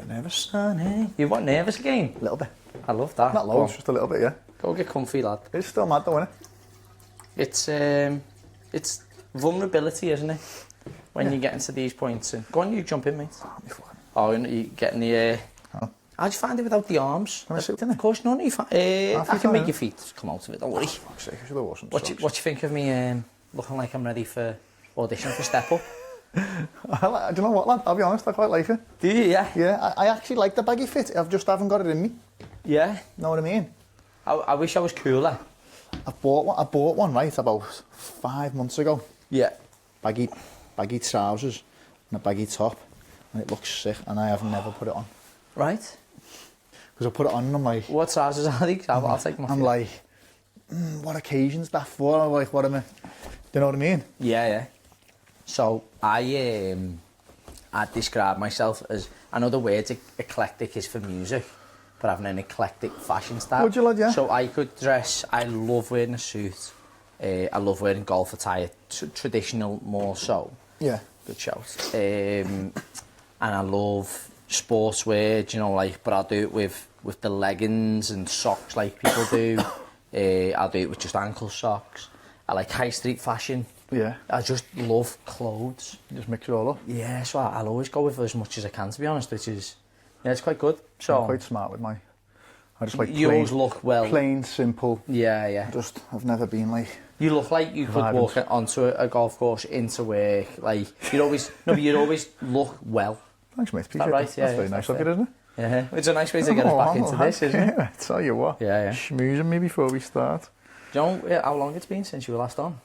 bit nervous. Honey. You what, nervous again? A little bit. I love that. Not loads, just a little bit, yeah. Go get comfy, lad. It's still mad though, isn't it? It's vulnerability, isn't it? When you get into these points. And go on, you jump in, mate. Oh, you getting the... Oh. How'd you find it without the arms? Can I sit in it? Of course, none. I can make your feet come out of it, don't worry. Fuck's sake, I should have worn some What do you think of me looking like I'm ready for audition for Step Up? Do you know what, lad? I'll be honest, I quite like it. Do you? Yeah. Yeah, I actually like the baggy fit. I just haven't got it in me. Yeah. Know what I mean? I wish I was cooler. I bought one, right, about 5 months ago. Yeah. Baggy trousers and a baggy top, and it looks sick, and I have never put it on. Right. Because I put it on and I'm like... What trousers are they? I'll take them off. I'm like, what occasion's that for? I'm like, what am I... Do you know what I mean? Yeah. So I describe myself as, I know the word eclectic is for music, but having an eclectic fashion style. Would you, lad, yeah? So I could dress, I love wearing a suit, I love wearing golf attire, traditional more so. Yeah. Good shout. And I love sportswear, you know, like, but I'll do it with the leggings and socks like people do. I'll do it with just ankle socks. I like high street fashion. Yeah. I just love clothes. You just mix it all up. Yeah, so I'll always go with as much as I can, to be honest, which is, yeah, it's quite good. So I'm quite smart with my... I just like you always look well. Plain, simple. Yeah. I've never been like... You look like you could walk onto a golf course into work. Like, you'd always look well. Thanks, mate. Is that right? That's very nice of you, isn't it? Yeah. It's a nice way to get us back into this, isn't it? Yeah, tell you what. Yeah. Schmoozing me before we start. Do you know how long it's been since you were last on?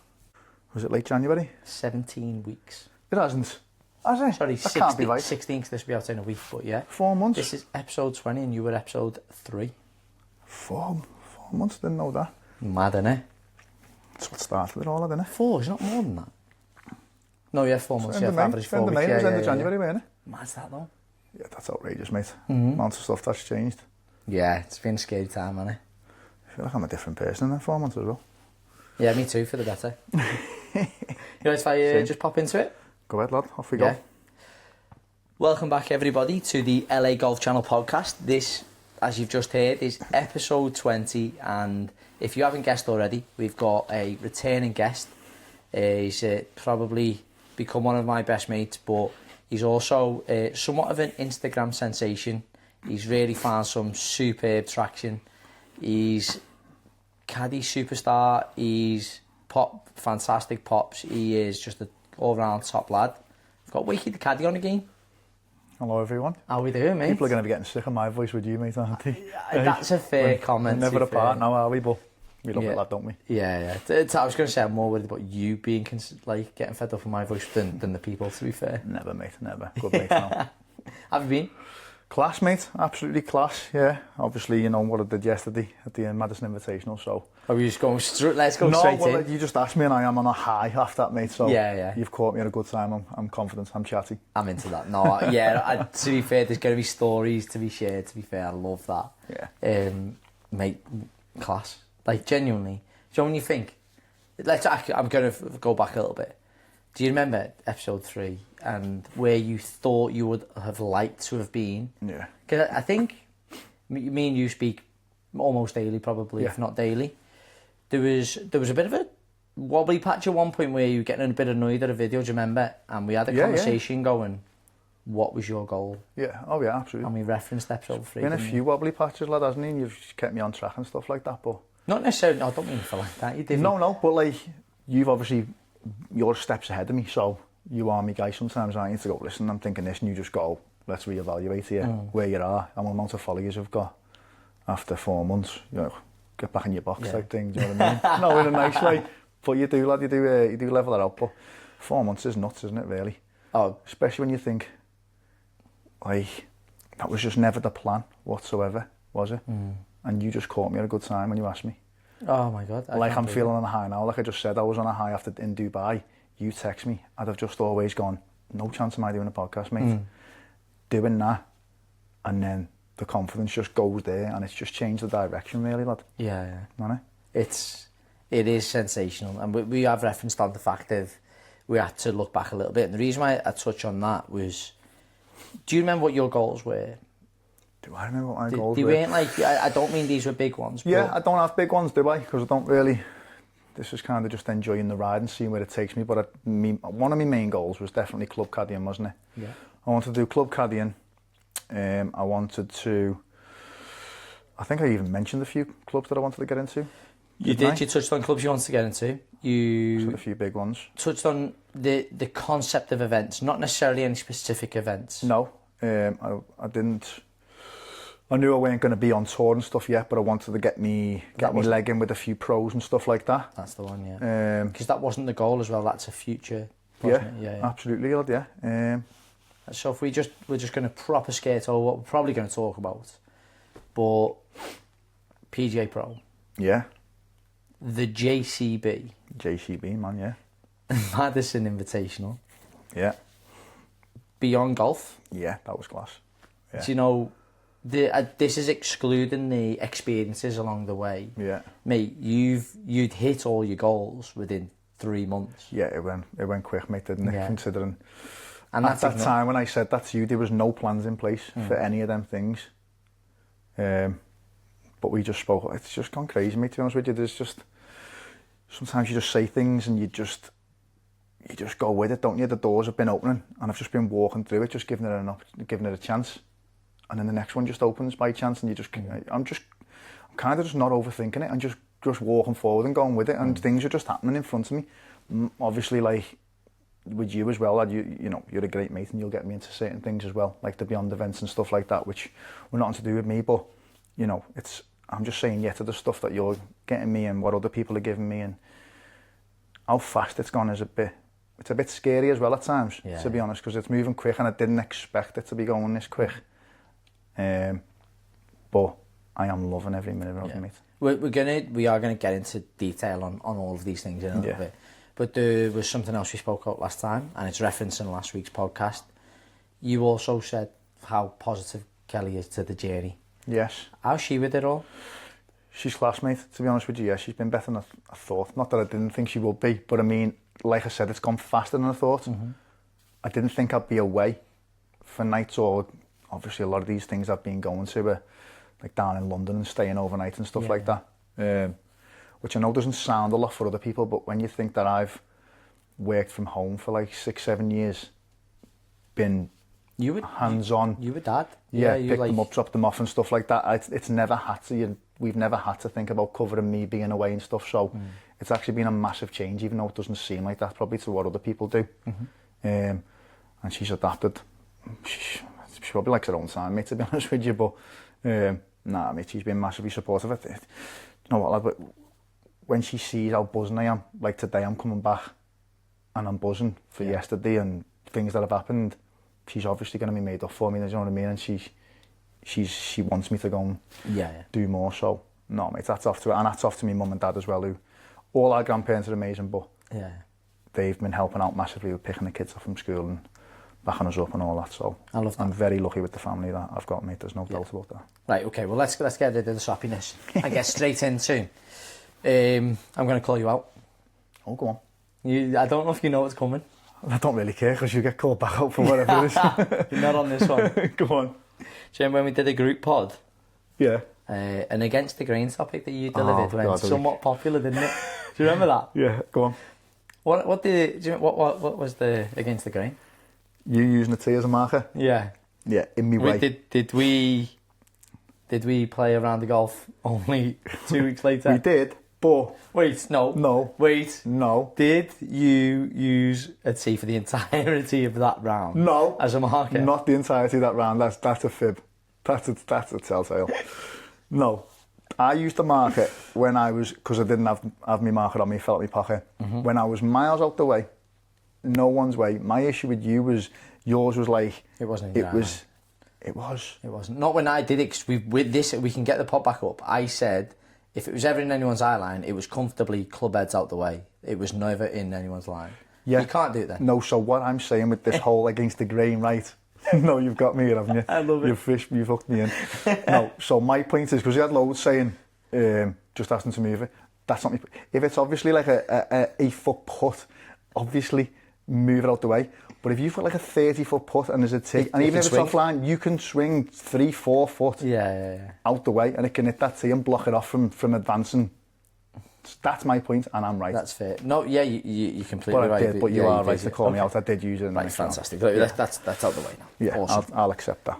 Was it late January? 17 weeks. It hasn't. Has it? Sorry, that can't be right. 16, because this will be out in a week, but yeah. 4 months? This is episode 20 and you were episode 3. 4 months? Didn't know that. Mad, innit? That's what started it all, isn't it? 4, it's not more than that. No, yeah, 4 months, End of May, average 4 weeks. It was end of January, wasn't it? Mad's that though? Yeah, that's outrageous, mate. Amount of stuff that's changed. Yeah, it's been a scary time, hasn't it? I feel like I'm a different person in that 4 months as well. Yeah, me too, for the better. You know, if I just pop into it? Go ahead, lad. Off we go. Welcome back, everybody, to the LA Golf Channel podcast. This, as you've just heard, is episode 20, and if you haven't guessed already, we've got a returning guest. He's probably become one of my best mates, but he's also somewhat of an Instagram sensation. He's really found some superb traction. He's caddy superstar. He's fantastic pops. He is just an all-round top lad. We've got Wakey the Caddy on again. Hello, everyone. How we doing, mate? People are going to be getting sick of my voice with you, mate, aren't they? That's a fair comment. We're never apart now, are we? But we love it, lad, don't we? Yeah. I was going to say I'm more worried about you being like getting fed up with my voice than the people, to be fair. Never, mate, never. Good mate now. Have you been? Class, mate. Absolutely class, yeah. Obviously, you know what I did yesterday at the Madison Invitational, so... Are we just going let's go straight in? No, you just asked me and I am on a high after that, mate, so... Yeah. You've caught me at a good time. I'm confident. I'm chatty. I'm into that. No, yeah, to be fair, there's going to be stories to be shared, to be fair. I love that. Yeah. Mate, class. Like, genuinely. Do you know when you think... I'm going to go back a little bit. Do you remember episode 3 and where you thought you would have liked to have been? Yeah. Because I think me and you speak almost daily, probably, if not daily. There was a bit of a wobbly patch at one point where you were getting a bit annoyed at a video, do you remember? And we had a conversation going, what was your goal? Yeah, oh yeah, absolutely. And we referenced episode 3. Been a few wobbly patches, lad, hasn't he? You've kept me on track and stuff like that, but... Not necessarily, I don't mean for like that, you didn't. No, but like, you've obviously... You're steps ahead of me, so you are me guy sometimes, aren't you, to go, listen, I'm thinking this, and you just go, let's reevaluate here, where you are, and what amount of followers you've got after 4 months, you know, get back in your box type thing, do you know what I mean? No, in a nice way, but you do, lad, you do level it out, but 4 months is nuts, isn't it, really? Oh. Especially when you think, like, that was just never the plan whatsoever, was it? And you just caught me at a good time when you asked me. Oh my God. Like I'm feeling on a high now. Like I just said, I was on a high after in Dubai. You text me. I'd have just always gone, no chance of my doing a podcast, mate. Doing that. And then the confidence just goes there and it's just changed the direction really, lad. Yeah. Isn't it? It is sensational. And we have referenced on the fact of we had to look back a little bit. And the reason why I touch on that was, do you remember what your goals were Do I remember what my goals They were? weren't like, I don't mean these were big ones. Yeah, but I don't have big ones, do I? Because I don't really... This is kind of just enjoying the ride and seeing where it takes me. But one of my main goals was definitely club caddying, wasn't it? Yeah. I wanted to do club caddying. I wanted to... I think I even mentioned a few clubs that I wanted to get into. You did. You touched on clubs you wanted to get into. You Just a few big ones. touched on the concept of events, not necessarily any specific events. No, I didn't. I knew I weren't going to be on tour and stuff yet, but I wanted to get me leg in with a few pros and stuff like that. That's the one, yeah. Because that wasn't the goal as well. That's a future. Yeah, absolutely, lad, yeah. So if we're just going to proper skate over what we're probably going to talk about, but PGA Pro, Yeah. the JCB, man, yeah. Madison Invitational, Yeah. Beyond Golf. Yeah, that was class. Yeah. Do you know, this is excluding the experiences along the way. Yeah. Mate, you'd hit all your goals within 3 months. Yeah, it went quick, mate, didn't it? Yeah. Considering And at that time when I said that to you, there was no plans in place for any of them things. But we just spoke. It's just gone crazy, mate, to be honest with you. There's just... Sometimes you just say things and you just go with it, don't you? The doors have been opening and I've just been walking through it, just giving it a chance. And then the next one just opens by chance and I'm kind of just not overthinking it and just walking forward and going with it, and things are just happening in front of me. Obviously, like with you as well, lad, you know, you're a great mate and you'll get me into certain things as well, like the Beyond events and stuff like that, which were nothing to do with me, but you know, I'm just saying yeah to the stuff that you're getting me and what other people are giving me, and how fast it's gone is it's a bit scary as well at times, to be honest, because it's moving quick and I didn't expect it to be going this quick. But I am loving every minute of it, mate. We are gonna get into detail on all of these things in a little bit. But there was something else we spoke about last time, and it's referenced in last week's podcast. You also said how positive Kelly is to the journey. Yes. How's she with it all? She's classmate, to be honest with you. Yeah, she's been better than I thought. Not that I didn't think she would be, but I mean, like I said, it's gone faster than I thought. I didn't think I'd be away for nights, or obviously a lot of these things I've been going to are like down in London and staying overnight and stuff like that. Which I know doesn't sound a lot for other people, but when you think that I've worked from home for like 6-7 years, been hands-on. You were dad. Yeah, pick them up, drop them off and stuff like that. It's never had to, we've never had to think about covering me being away and stuff, so it's actually been a massive change, even though it doesn't seem like that probably to what other people do. And she's adapted. She probably likes her own time, mate, to be honest with you, but nah, mate, she's been massively supportive of it. You know what, lad, but when she sees how buzzing I am, like today I'm coming back and I'm buzzing for yesterday and things that have happened, she's obviously going to be made up for me, you know what I mean? And she wants me to go and do more, so no, mate, that's off to her. And that's off to me mum and dad as well, who all our grandparents are amazing, but they've been helping out massively with picking the kids up from school and backing us up and all that, so I love that. I'm very lucky with the family that I've got, mate, there's no doubt about that. Right, okay, well let's get rid of the soppiness and get straight into I'm going to call you out. Oh, go on. I don't know if you know what's coming. I don't really care because you get called back out for whatever it is. You're not on this one. Go on. Do you remember when we did a group pod? Yeah. An against the grain topic that you delivered went God, somewhat popular, didn't it? Do you remember that? Yeah, go on. What was the against the grain? You using a T as a marker? Yeah. Yeah, in me way. Did we play around the golf only 2 weeks later? We did, but... Wait, no. No. Wait. No. Did you use a T for the entirety of that round? No. As a marker? Not the entirety of that round. That's a fib. That's a telltale. No. I used the marker when I was... Because I didn't have my marker on me, felt my pocket. When I was miles out the way, no one's way. My issue with you was... Yours was like... It wasn't. It was... It wasn't. Not when I did it, because with this, we can get the pot back up. I said, if it was ever in anyone's eye line, it was comfortably club heads out the way. It was never in anyone's line. Yeah. You can't do it then. No, so what I'm saying with this whole against the grain, right? No, you've got me here, haven't you? I love it. You've hooked me in. No, so my point is, because you had loads saying, just asking to move it, that's not me. If it's obviously like a 8-foot putt, obviously move it out the way. But if you've got like a 30-foot putt and there's a tee, and even if it's offline, you can swing 3-4 foot out the way, and it can hit that tee and block it off from advancing. That's my point, and I'm right. That's fair. No, yeah, you're completely right. But you are right to call me out. I did use it in the next round. Fantastic. That's out the way now. Yeah, awesome. I'll accept that.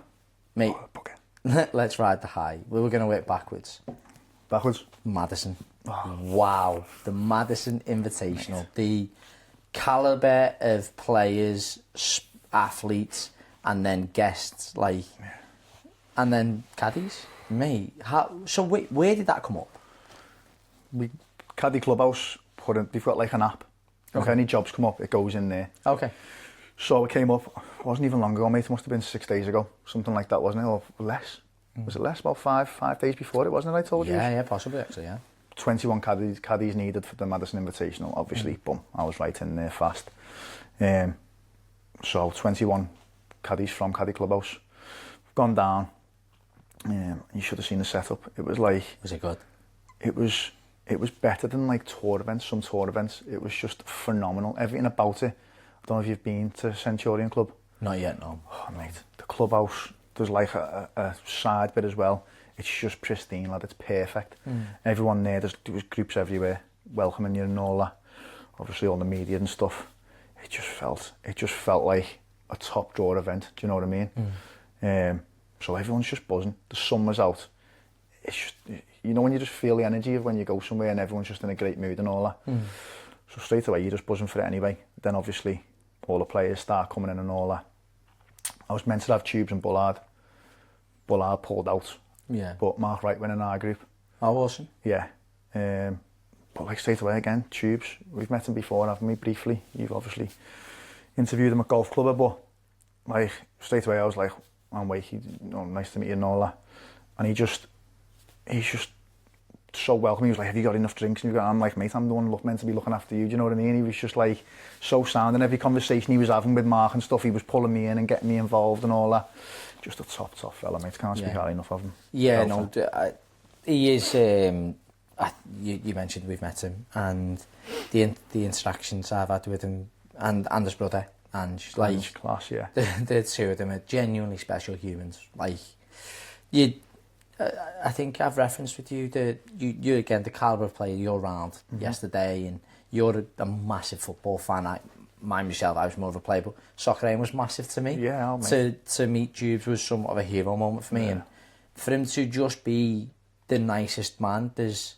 Mate, let's ride the high. We were going to work backwards. Backwards? Madison. Oh. Wow. The Madison Invitational. The calibre of players, athletes, and then guests, and then caddies. Mate, where did that come up? Caddy Clubhouse they've got like an app. If any jobs come up, it goes in there. Okay. So it came up, it wasn't even long ago, mate. It must have been 6 days ago. Something like that, wasn't it? Or less. Was it less? About five days before it, wasn't it? I told you? Yeah, possibly actually, yeah. 21 caddies needed for the Madison Invitational. Obviously, boom, I was right in there fast. So 21 caddies from Caddy Clubhouse. Gone down. You should have seen the setup. It was like... Was it good? It was better than like some tour events. It was just phenomenal. Everything about it. I don't know if you've been to Centurion Club. Not yet, no. Oh, mate, the clubhouse, there's like a side bit as well. It's just pristine, lad. It's perfect. Everyone there was groups everywhere welcoming you and all that. Obviously all the media and stuff. It just felt like a top draw event. Do you know what I mean? So everyone's just buzzing. The sun was out. It's just, you know when you just feel the energy of when you go somewhere and everyone's just in a great mood and all that. So straight away you're just buzzing for it anyway. Then obviously all the players start coming in and all that. I was meant to have Tubes and Bullard. Bullard pulled out. Yeah. But Mark Wright went in our group. Oh, awesome. Yeah. But like straight away again, Tubes. We've met him before, haven't we, briefly? You've obviously interviewed him at Golf Club, but like straight away I was like, I'm Wakey, nice to meet you and all that. And he's just so welcoming. He was like, have you got enough drinks? And I'm like, mate, I'm the one meant to be looking after you. Do you know what I mean? He was just like so sound, and every conversation he was having with Mark and stuff, he was pulling me in and getting me involved and all that. Just a top fella, mate. Can't speak highly enough of him. Yeah, no, he is. You mentioned we've met him, and the interactions I've had with him and his brother, and like class, yeah. The two of them are genuinely special humans. Like you. I think I've referenced with you that you again, the calibre of player you're around yesterday, and you're a massive football fan. Myself, I was more of a player, but soccer aim was massive to me. Yeah, to meet Jubes was somewhat of a hero moment for me, and for him to just be the nicest man. There's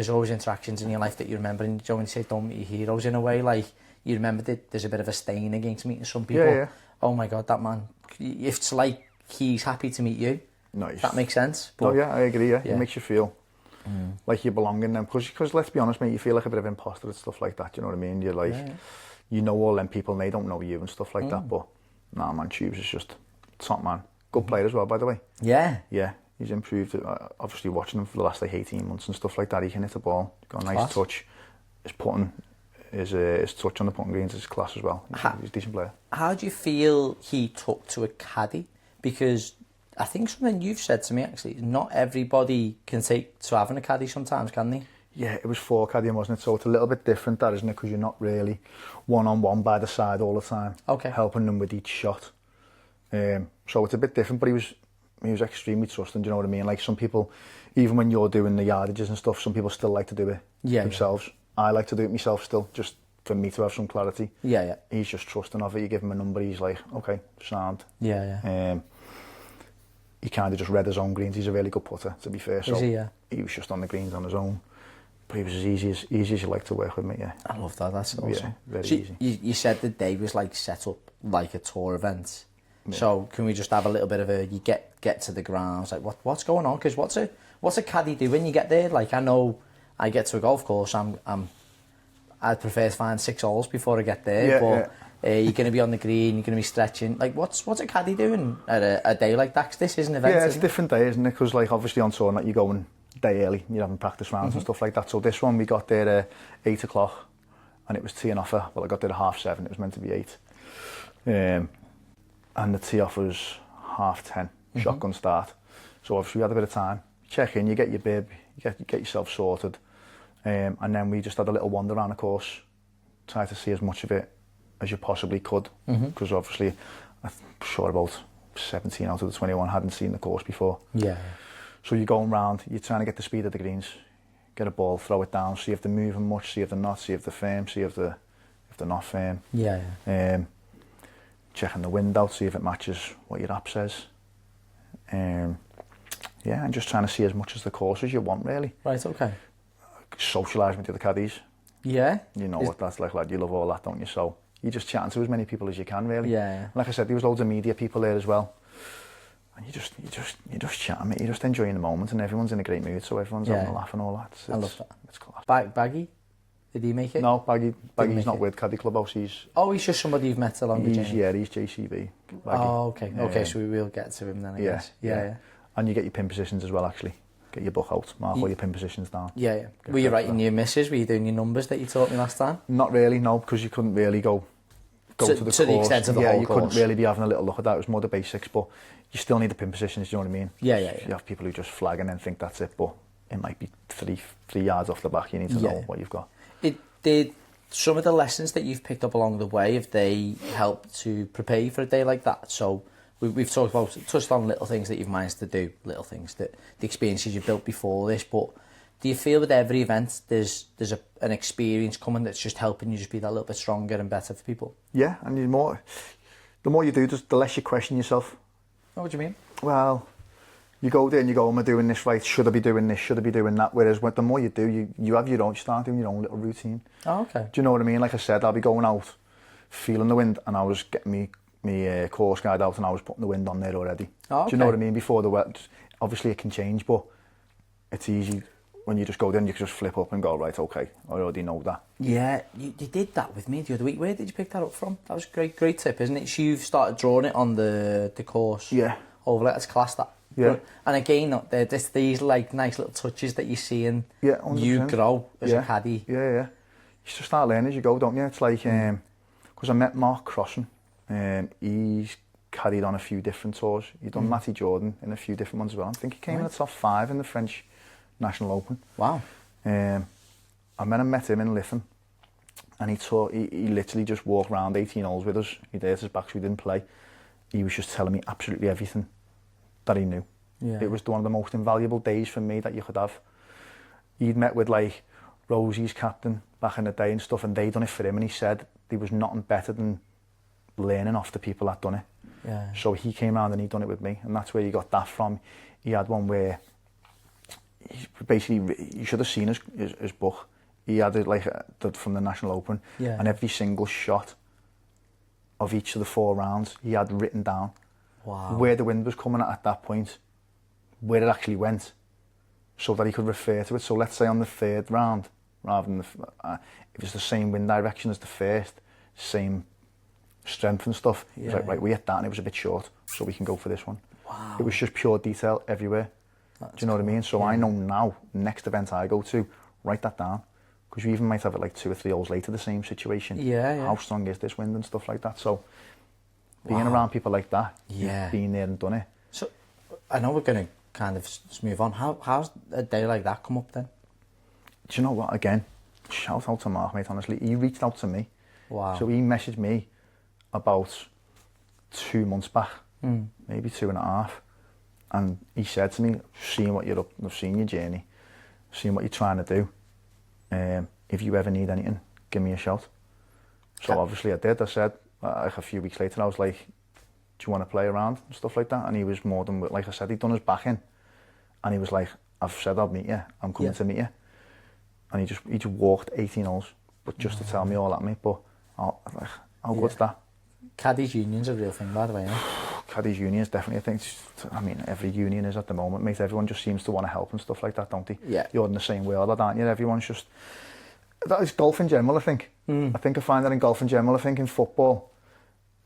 always interactions in your life that you remember, and you don't say don't meet your heroes in a way. Like you remember that there's a bit of a stain against meeting some people. Yeah. Oh my God, that man! If it's like he's happy to meet you. Nice. That makes sense. But, I agree, yeah. It makes you feel like you belong in them. Because let's be honest, mate, you feel like a bit of imposter and stuff like that, you know what I mean? You're like, you know all them people and they don't know you and stuff like that, but nah, man, Tubes is just top man. Good player as well, by the way. Yeah? Yeah, he's improved. Obviously watching him for the last 18 months and stuff like that, he can hit the ball. He's got a nice touch. His putting, his touch on the putting greens is class as well. He's a decent player. How do you feel he took to a caddy? Because I think something you've said to me actually, not everybody can take to having a caddy sometimes, can they? Yeah, it was forecaddying, wasn't it? So it's a little bit different, that, isn't it? Because you're not really one-on-one by the side all the time, helping them with each shot. So it's a bit different, but he was extremely trusting, do you know what I mean? Like some people, even when you're doing the yardages and stuff, some people still like to do it themselves. Yeah. I like to do it myself still, just for me to have some clarity. Yeah. He's just trusting of it. You give him a number, he's like, okay, sound. Yeah. He kind of just read his own greens. He's a really good putter, to be fair. So he was just on the greens on his own. But he was as easy as you like to work with, mate, yeah. I love that, that's awesome. Yeah, very easy. You said the day was like set up like a tour event. Yeah. So can we just have a little bit of you get to the grounds, like what's going on? Because what's a caddy do when you get there? Like I know I get to a golf course, I'd prefer to find 6 holes before I get there, but you're going to be on the green, you're going to be stretching. Like, what's a caddy doing at a day like that? 'Cause this is an event, it's a different day, isn't it? Because, like, obviously on tour, you're going day early, you're having practice rounds and stuff like that. So this one, we got there at 8 o'clock, and it was tee and offer. Well, I got there at 7:30, it was meant to be 8. And the tee off was 10:30, shotgun start. So obviously we had a bit of time. You check in, you get your bib, you get yourself sorted. And then we just had a little wander around the course, tried to see as much of it as you possibly could, because obviously I'm sure about 17 out of the 21 hadn't seen the course before. Yeah. So you're going round, you're trying to get the speed of the greens, get a ball, throw it down, see if they're moving much, see if they're not, see if they're firm, see if they're not firm. Yeah. Checking the wind out, see if it matches what your app says. Yeah, and just trying to see as much as the course as you want, really. Right, okay. Socialise with the other caddies. Yeah. You know what that's like, lad. You love all that, don't you? So you're just chatting to as many people as you can, really. Yeah. Like I said, there was loads of media people there as well. And you're just chatting, mate. You're just enjoying the moment, and everyone's in a great mood, so everyone's having a laugh and all that. I love that. It's class. Baggy? Did he make it? No, Baggy's not with Caddy Clubhouse. He's just somebody you've met along the journey. Yeah, he's JCB. Baggy. Oh, okay. Okay, so we will get to him then, I guess. Yeah. And you get your pin positions as well, actually. Get your book out, mark all your pin positions down. Yeah. Were you writing your misses? Were you doing your numbers that you taught me last time? Not really, no, because you couldn't really go to the course. To the extent of the whole course. Yeah, you couldn't really be having a little look at that. It was more the basics, but you still need the pin positions, do you know what I mean? Yeah. You have people who just flag and then think that's it, but it might be three yards off the back. You need to know what you've got. Did some of the lessons that you've picked up along the way, have they helped to prepare you for a day like that? So we've touched on little things that you've managed to do, little things that the experiences you've built before this, but do you feel with every event there's an experience coming that's just helping you just be that little bit stronger and better for people? Yeah, and the more you do, the less you question yourself. Oh, what do you mean? Well, you go there and you go, am I doing this right? Should I be doing this? Should I be doing that? Whereas the more you do, you have your own, you start doing your own little routine. Oh, okay. Do you know what I mean? Like I said, I'll be going out, feeling the wind, and I was getting me course guide out and I was putting the wind on there already. Oh, okay. Do you know what I mean? Before the weather, obviously it can change, but it's easy when you just go there and you can just flip up and go, right, okay, I already know that. Yeah, you did that with me the other week. Where did you pick that up from? That was a great tip, isn't it? So you've started drawing it on the course. Yeah. Overlay, that's class, that. Yeah. And again, there's these like nice little touches that you see and you grow as a caddy. Yeah. You just start learning as you go, don't you? It's like, because I met Mark Crossan. He's caddied on a few different tours. He's done Matty Jordan in a few different ones as well. I think he came in the top 5 in the French National Open. Wow. I met him in Lytham, and he literally just walked around 18 holes with us. He did his back, so we didn't play. He was just telling me absolutely everything that he knew. Yeah. It was one of the most invaluable days for me that you could have. He'd met with like Rosie's captain back in the day and stuff, and they'd done it for him, and he said there was nothing better than learning off the people that done it. Yeah. So he came round and he'd done it with me, and that's where he got that from. He had one where you should have seen his book. He had it like from the National Open, and every single shot of each of the 4 rounds he had written down. Wow. Where the wind was coming at that point, where it actually went, so that he could refer to it. So let's say on the 3rd round, rather than if it's the same wind direction as the first, same strength and stuff, he was like, right, we hit that and it was a bit short, so we can go for this one. Wow. It was just pure detail everywhere. Do you know what I mean? So I know now, next event I go to, write that down, because you even might have it like 2 or 3 holes later, the same situation. Yeah. How strong is this wind and stuff like that? So being around people like that, being there and done it. So I know we're going to kind of move on. How's a day like that come up then? Do you know what? Again, shout out to Mark, mate, honestly. He reached out to me. Wow. So he messaged me about 2 months back, maybe 2.5. And he said to me, seeing what you're up, I've seen your journey, seeing what you're trying to do. If you ever need anything, give me a shout. So obviously I did. I said, like a few weeks later, I was like, do you want to play around and stuff like that? And he was more than, like I said, he'd done his back in. And he was like, I've said I'll meet you. I'm coming to meet you. And he just walked 18 holes, but just to tell me all that, mate. But how good's that? Caddies Union's a real thing, by the way, yeah? Caddies Union is definitely a thing. I mean, every union is at the moment, mate. Everyone just seems to want to help and stuff like that, don't they? Yeah. You're in the same world, aren't you? Everyone's just... That is golf in general, I think. I think I find that in golf in general. I think in football,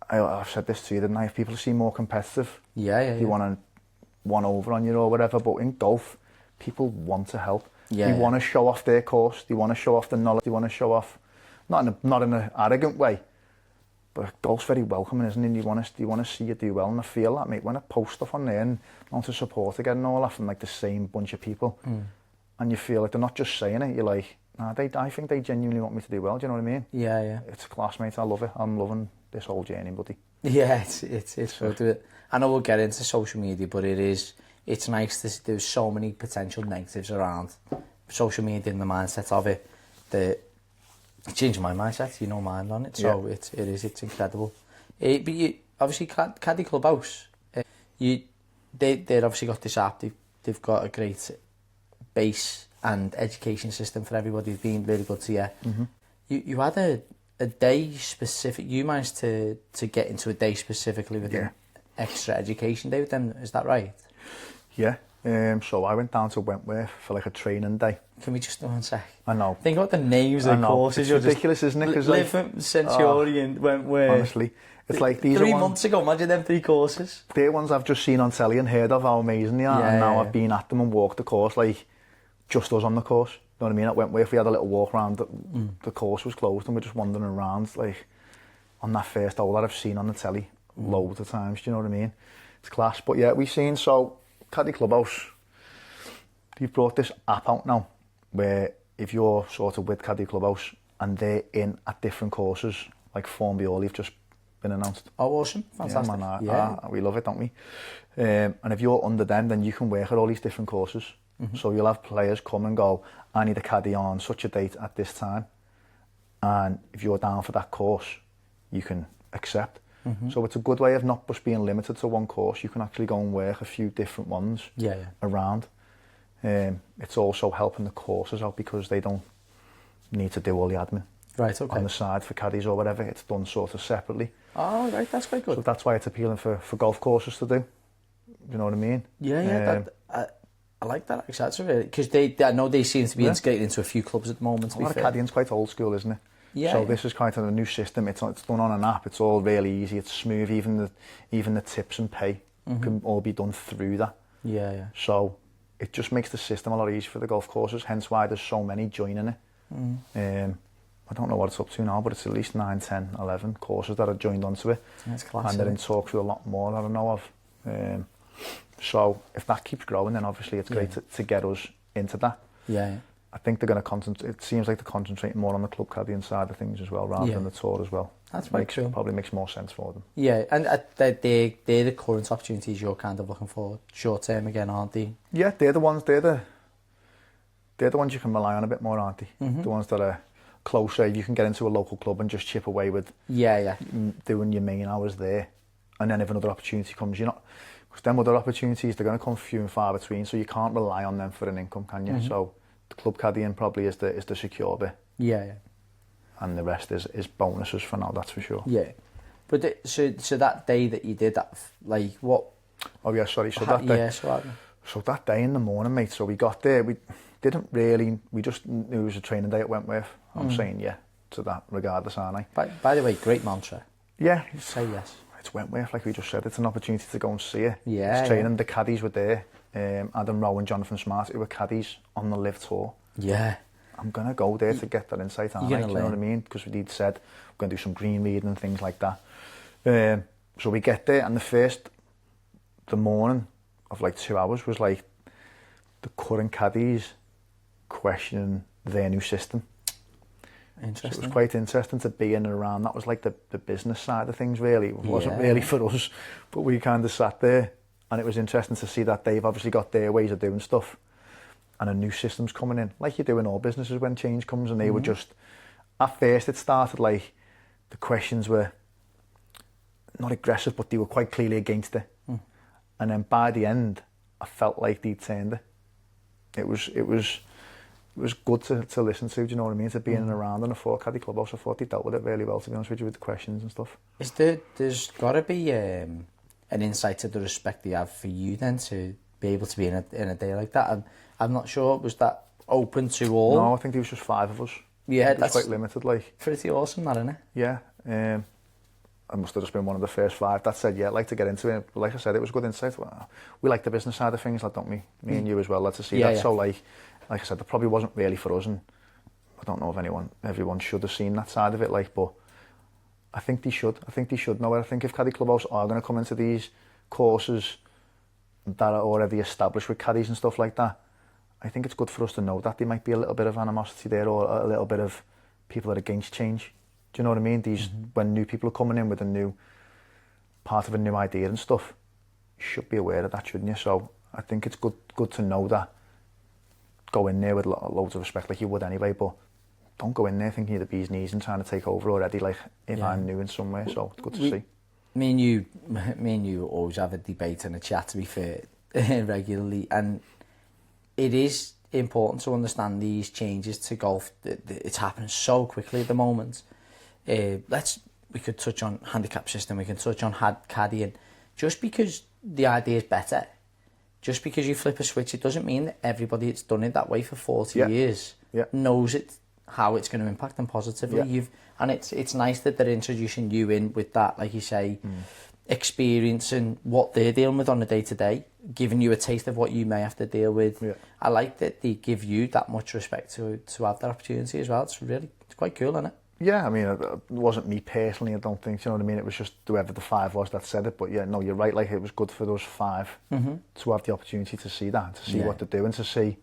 I've said this to you, didn't I? If people seem more competitive, they want to one over on you or whatever. But in golf, people want to help. They want to show off their course. They want to show off the knowledge. They want to show off, not in an arrogant way, but golf's very welcoming, isn't it? You want to see you do well, and I feel that, mate. When I post stuff on there and want to support again and all that from like the same bunch of people, and you feel like they're not just saying it. You're like, Nah, I think they genuinely want me to do well, do you know what I mean? Yeah. It's a class, mate, I love it. I'm loving this whole journey, buddy. Yeah, it's good to it. I know we'll get into social media, but it's nice to there's so many potential negatives around social media and the mindset of it that it changed my mindset, you know, mind on it. So it's incredible. But you obviously Caddy Clubhouse, they've obviously got this app. They've got a great base and education system for everybody. It's been really good to you. Mm-hmm. You had a day specific. You managed to get into a day specifically with an extra education day with them. Is that right? Yeah. So I went down to Wentworth for like a training day. Can we just do one sec? I know. Think about the names of the courses. It's ridiculous, isn't it? Cause Live Centurion, Wentworth. Honestly, it's like these 3 months ago. Imagine them 3 courses. They're ones I've just seen on telly and heard of how amazing they are, and now I've been at them and walked the course, like just us on the course. You know what I mean? At Wentworth, we had a little walk around. The course was closed, and we're just wandering around, like on that first hole that I've seen on the telly loads of times. Do you know what I mean? It's class. But yeah, we've seen Caddy Clubhouse. They've brought this app out now, where if you're sort of with Caddy Clubhouse and they're in at different courses, like Formby have just been announced. Oh, awesome. Fantastic. Yeah, man, we love it, don't we? And if you're under them, then you can work at all these different courses. Mm-hmm. So you'll have players come and go, I need a caddy on such a date at this time. And if you're down for that course, you can accept. Mm-hmm. So it's a good way of not just being limited to one course. You can actually go and work a few different ones around. It's also helping the courses out because they don't need to do all the admin on the side for caddies or whatever. It's done sort of separately. Oh, right, that's quite good. So that's why it's appealing for golf courses to do. You know what I mean? Yeah. I like that actually. That's really because I know they seem to be integrated into a few clubs at the moment. Caddying's quite old school, isn't it? Yeah. So this is quite a new system. It's done on an app. It's all really easy. It's smooth. Even the tips and pay can all be done through that. Yeah. So it just makes the system a lot easier for the golf courses. Hence why there's so many joining it. I don't know what it's up to now, but it's at least 9, 10, 11 courses that are joined onto it. That's classic. And they're in talks with a lot more that I know of. So if that keeps growing, then obviously it's great to get us into that. Yeah. I think they're going to concentrate. It seems like they're concentrating more on the club caddying side of things as well, rather than the tour as well. That's right. Probably makes more sense for them. Yeah, and they're the current opportunities you're kind of looking for short term again, aren't they? Yeah, they're the ones. They're the ones you can rely on a bit more, aren't they? Mm-hmm. The ones that are closer. You can get into a local club and just chip away with. Doing your main hours there, and then if another opportunity comes, you're not. Because them other opportunities, they're going to come few and far between, so you can't rely on them for an income, can you? Mm-hmm. So the club caddying probably is the secure bit. Yeah. And the rest is bonuses for now, that's for sure. Yeah. But so that day that you did that, like what? Oh yeah, sorry. So that day. Yeah, so that day in the morning, mate. So we got there. We didn't really. We just knew it was a training day at Wentworth. I'm saying yeah to that, regardless, aren't I? By the way, great mantra. Yeah. Say yes. It's Wentworth, like we just said. It's an opportunity to go and see it. Yeah. It's training. The caddies were there. Adam Rowe and Jonathan Smart, who were caddies on the Live Tour. Yeah. I'm going to go there to get that insight, aren't I? You know what I mean? Because we'd said we're going to do some green reading and things like that. So we get there, and the morning of like 2 hours was like the current caddies questioning their new system. Interesting. So it was quite interesting to be in and around. That was like the business side of things, really. It wasn't really for us, but we kind of sat there, and it was interesting to see that they've obviously got their ways of doing stuff, and a new system's coming in, like you do in all businesses when change comes. And they were just, at first it started like the questions were not aggressive, but they were quite clearly against it. And then by the end, I felt like they'd turned it. It was good to listen to, do you know what I mean? To be in and around in a Caddy Clubhouse. I thought they dealt with it really well, to be honest with you, with the questions and stuff. There's got to be an insight to the respect they have for you then to be able to be in a day like that. I'm not sure, was that open to all? No, I think there was just 5 of us. Yeah, it was quite limited, like. Pretty awesome, that, isn't it? Yeah. I must have just been one of the first 5 that said, yeah, I'd like to get into it. But like I said, it was good insight. We like the business side of things, like, don't we? Me and you as well, like to see that. Yeah. So, like I said, it probably wasn't really for us, and I don't know if everyone should have seen that side of it, like, but I think they should. I think they should know it. I think if Caddy Clubhouse are going to come into these courses that are already established with caddies and stuff like that, I think it's good for us to know that there might be a little bit of animosity there, or a little bit of people that are against change. Do you know what I mean? When new people are coming in with a new part of a new idea and stuff, you should be aware of that, shouldn't you? So I think it's good to know that. Go in there with loads of respect, like you would anyway, but don't go in there thinking you're the bee's knees and trying to take over already, like if I'm new in some way. So it's good to see. Me and you always have a debate and a chat, to be fair, regularly, and it is important to understand these changes to golf. It's happening so quickly at the moment. We could touch on handicap system, we can touch on caddying. Just because the idea is better, just because you flip a switch, it doesn't mean that everybody that's done it that way for 40 years knows how it's going to impact them positively. And it's nice that they're introducing you in with that, like you say, experience and what they're dealing with on a day-to-day, giving you a taste of what you may have to deal with. I like that they give you that much respect to have that opportunity as well. It's quite cool, isn't it? Yeah, I mean, it wasn't me personally, I don't think, you know what I mean? It was just whoever the 5 was that said it. But yeah, no, you're right, like it was good for those 5 to have the opportunity to see that, to see what they're doing, to see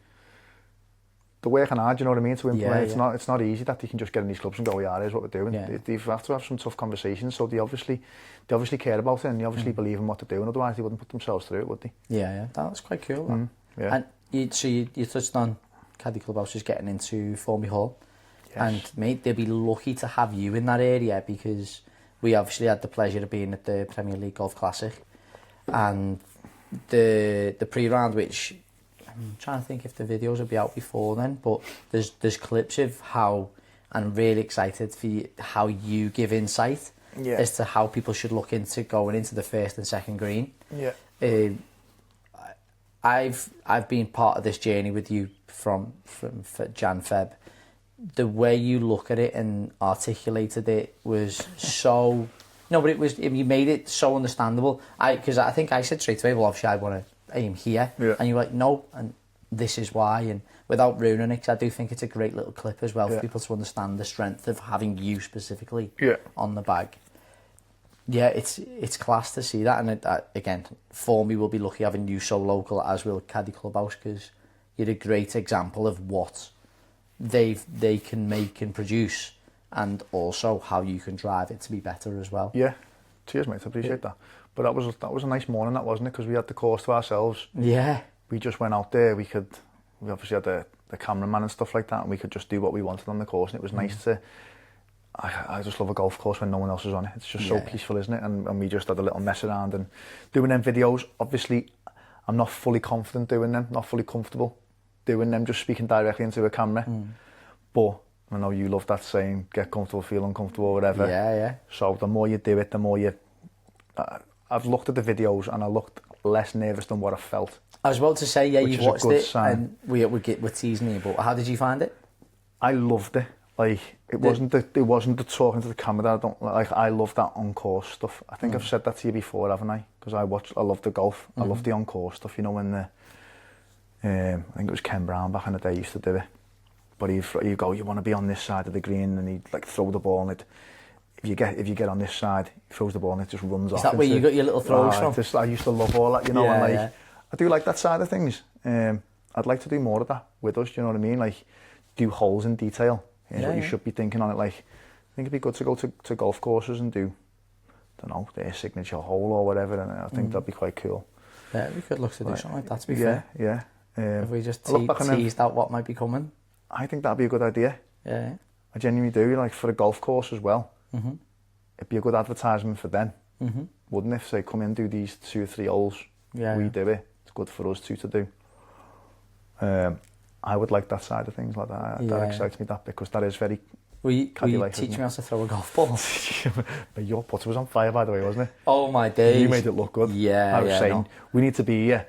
the working hard, you know what I mean, to implement. It's not easy that they can just get in these clubs and go, here's what we're doing. They have to have some tough conversations, so they obviously care about it, and they obviously believe in what they're doing, otherwise they wouldn't put themselves through it, would they? Yeah, that's quite cool. And you touched on Caddy Clubhouse is getting into Formby Hall. And mate, they'll be lucky to have you in that area, because we obviously had the pleasure of being at the Premier League Golf Classic, and the pre-round, which I'm trying to think if the videos will be out before then, but there's clips of how, and I'm really excited for you, how you give insight as to how people should look into going into the first and second green. I've been part of this journey with you from Jan Feb. The way you look at it and articulated it was so... No, but you made it so understandable. Because I think I said straight away, well, obviously I want to aim here. And you were like, no, and this is why. And without ruining it, 'cause I do think it's a great little clip as well for people to understand the strength of having you specifically on the bag. Yeah, it's class to see that. And again, for me, we'll be lucky having you so local, as will Caddy Clubhouse, because you're a great example of what they can make and produce, and also how you can drive it to be better as well. Yeah, cheers mate, I appreciate that. But that was a nice morning, that, wasn't it? Because we had the course to ourselves. Yeah. We just went out there, we obviously had the cameraman and stuff like that, and we could just do what we wanted on the course, and it was nice to... I just love a golf course when no one else is on it. It's just so peaceful, isn't it? And we just had a little mess around and doing them videos. Obviously, I'm not fully confident doing them, not fully comfortable doing them, just speaking directly into a camera. But I know you love that saying, get comfortable, feel uncomfortable, whatever. Yeah. So the more you do it, the more you... I've looked at the videos and I looked less nervous than what I felt. I was about to say, you've watched it, sign. And we're teasing you, but how did you find it? I loved it. Like, it wasn't the talking to the camera that I don't like. I love that on-course stuff. I think I've said that to you before, haven't I? Because I love the golf. I love the on-course stuff, you know, when I think it was Ken Brown back in the day used to do it. But you go, you want to be on this side of the green, and he'd like throw the ball, and if you get on this side, he throws the ball and it just runs off. Is that where you got your little throws from? I used to love all that, you know, and I do like that side of things. I'd like to do more of that with us, do you know what I mean? Like, do holes in detail. Is what you should be thinking on it. Like, I think it'd be good to go to golf courses and do, I don't know, their signature hole or whatever, and I think that'd be quite cool. Yeah, we could look to do something like that, to be fair. Yeah. If we just teased out what might be coming. I think that'd be a good idea. Yeah. I genuinely do, like for a golf course as well. It'd be a good advertisement for them, wouldn't it? If they come in and do these 2 or 3 holes, we do it. It's good for us to do. I would like that side of things like that. That excites me, that, because that is very Caddy-like. Teach me how to throw a golf ball. But your putter was on fire, by the way, wasn't it? Oh my days. You made it look good. Yeah, I was saying, we need to be here.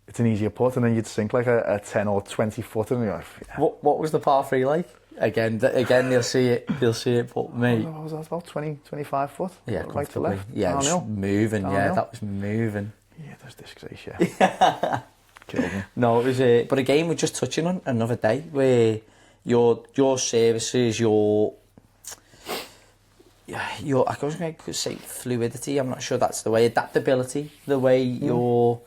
It's an easier putt, and then you'd sink like a 10 or 20 footer, and you're like... What was the par 3 like? Again, they'll see it, but me... What was that, about 20, 25 foot? Yeah, right to left. Yeah, it was moving, that was moving. Yeah, there's disgrace, yeah. No, it was but again, we're just touching on another day where your services, your I was going to say fluidity, I'm not sure that's the way, adaptability, the way you're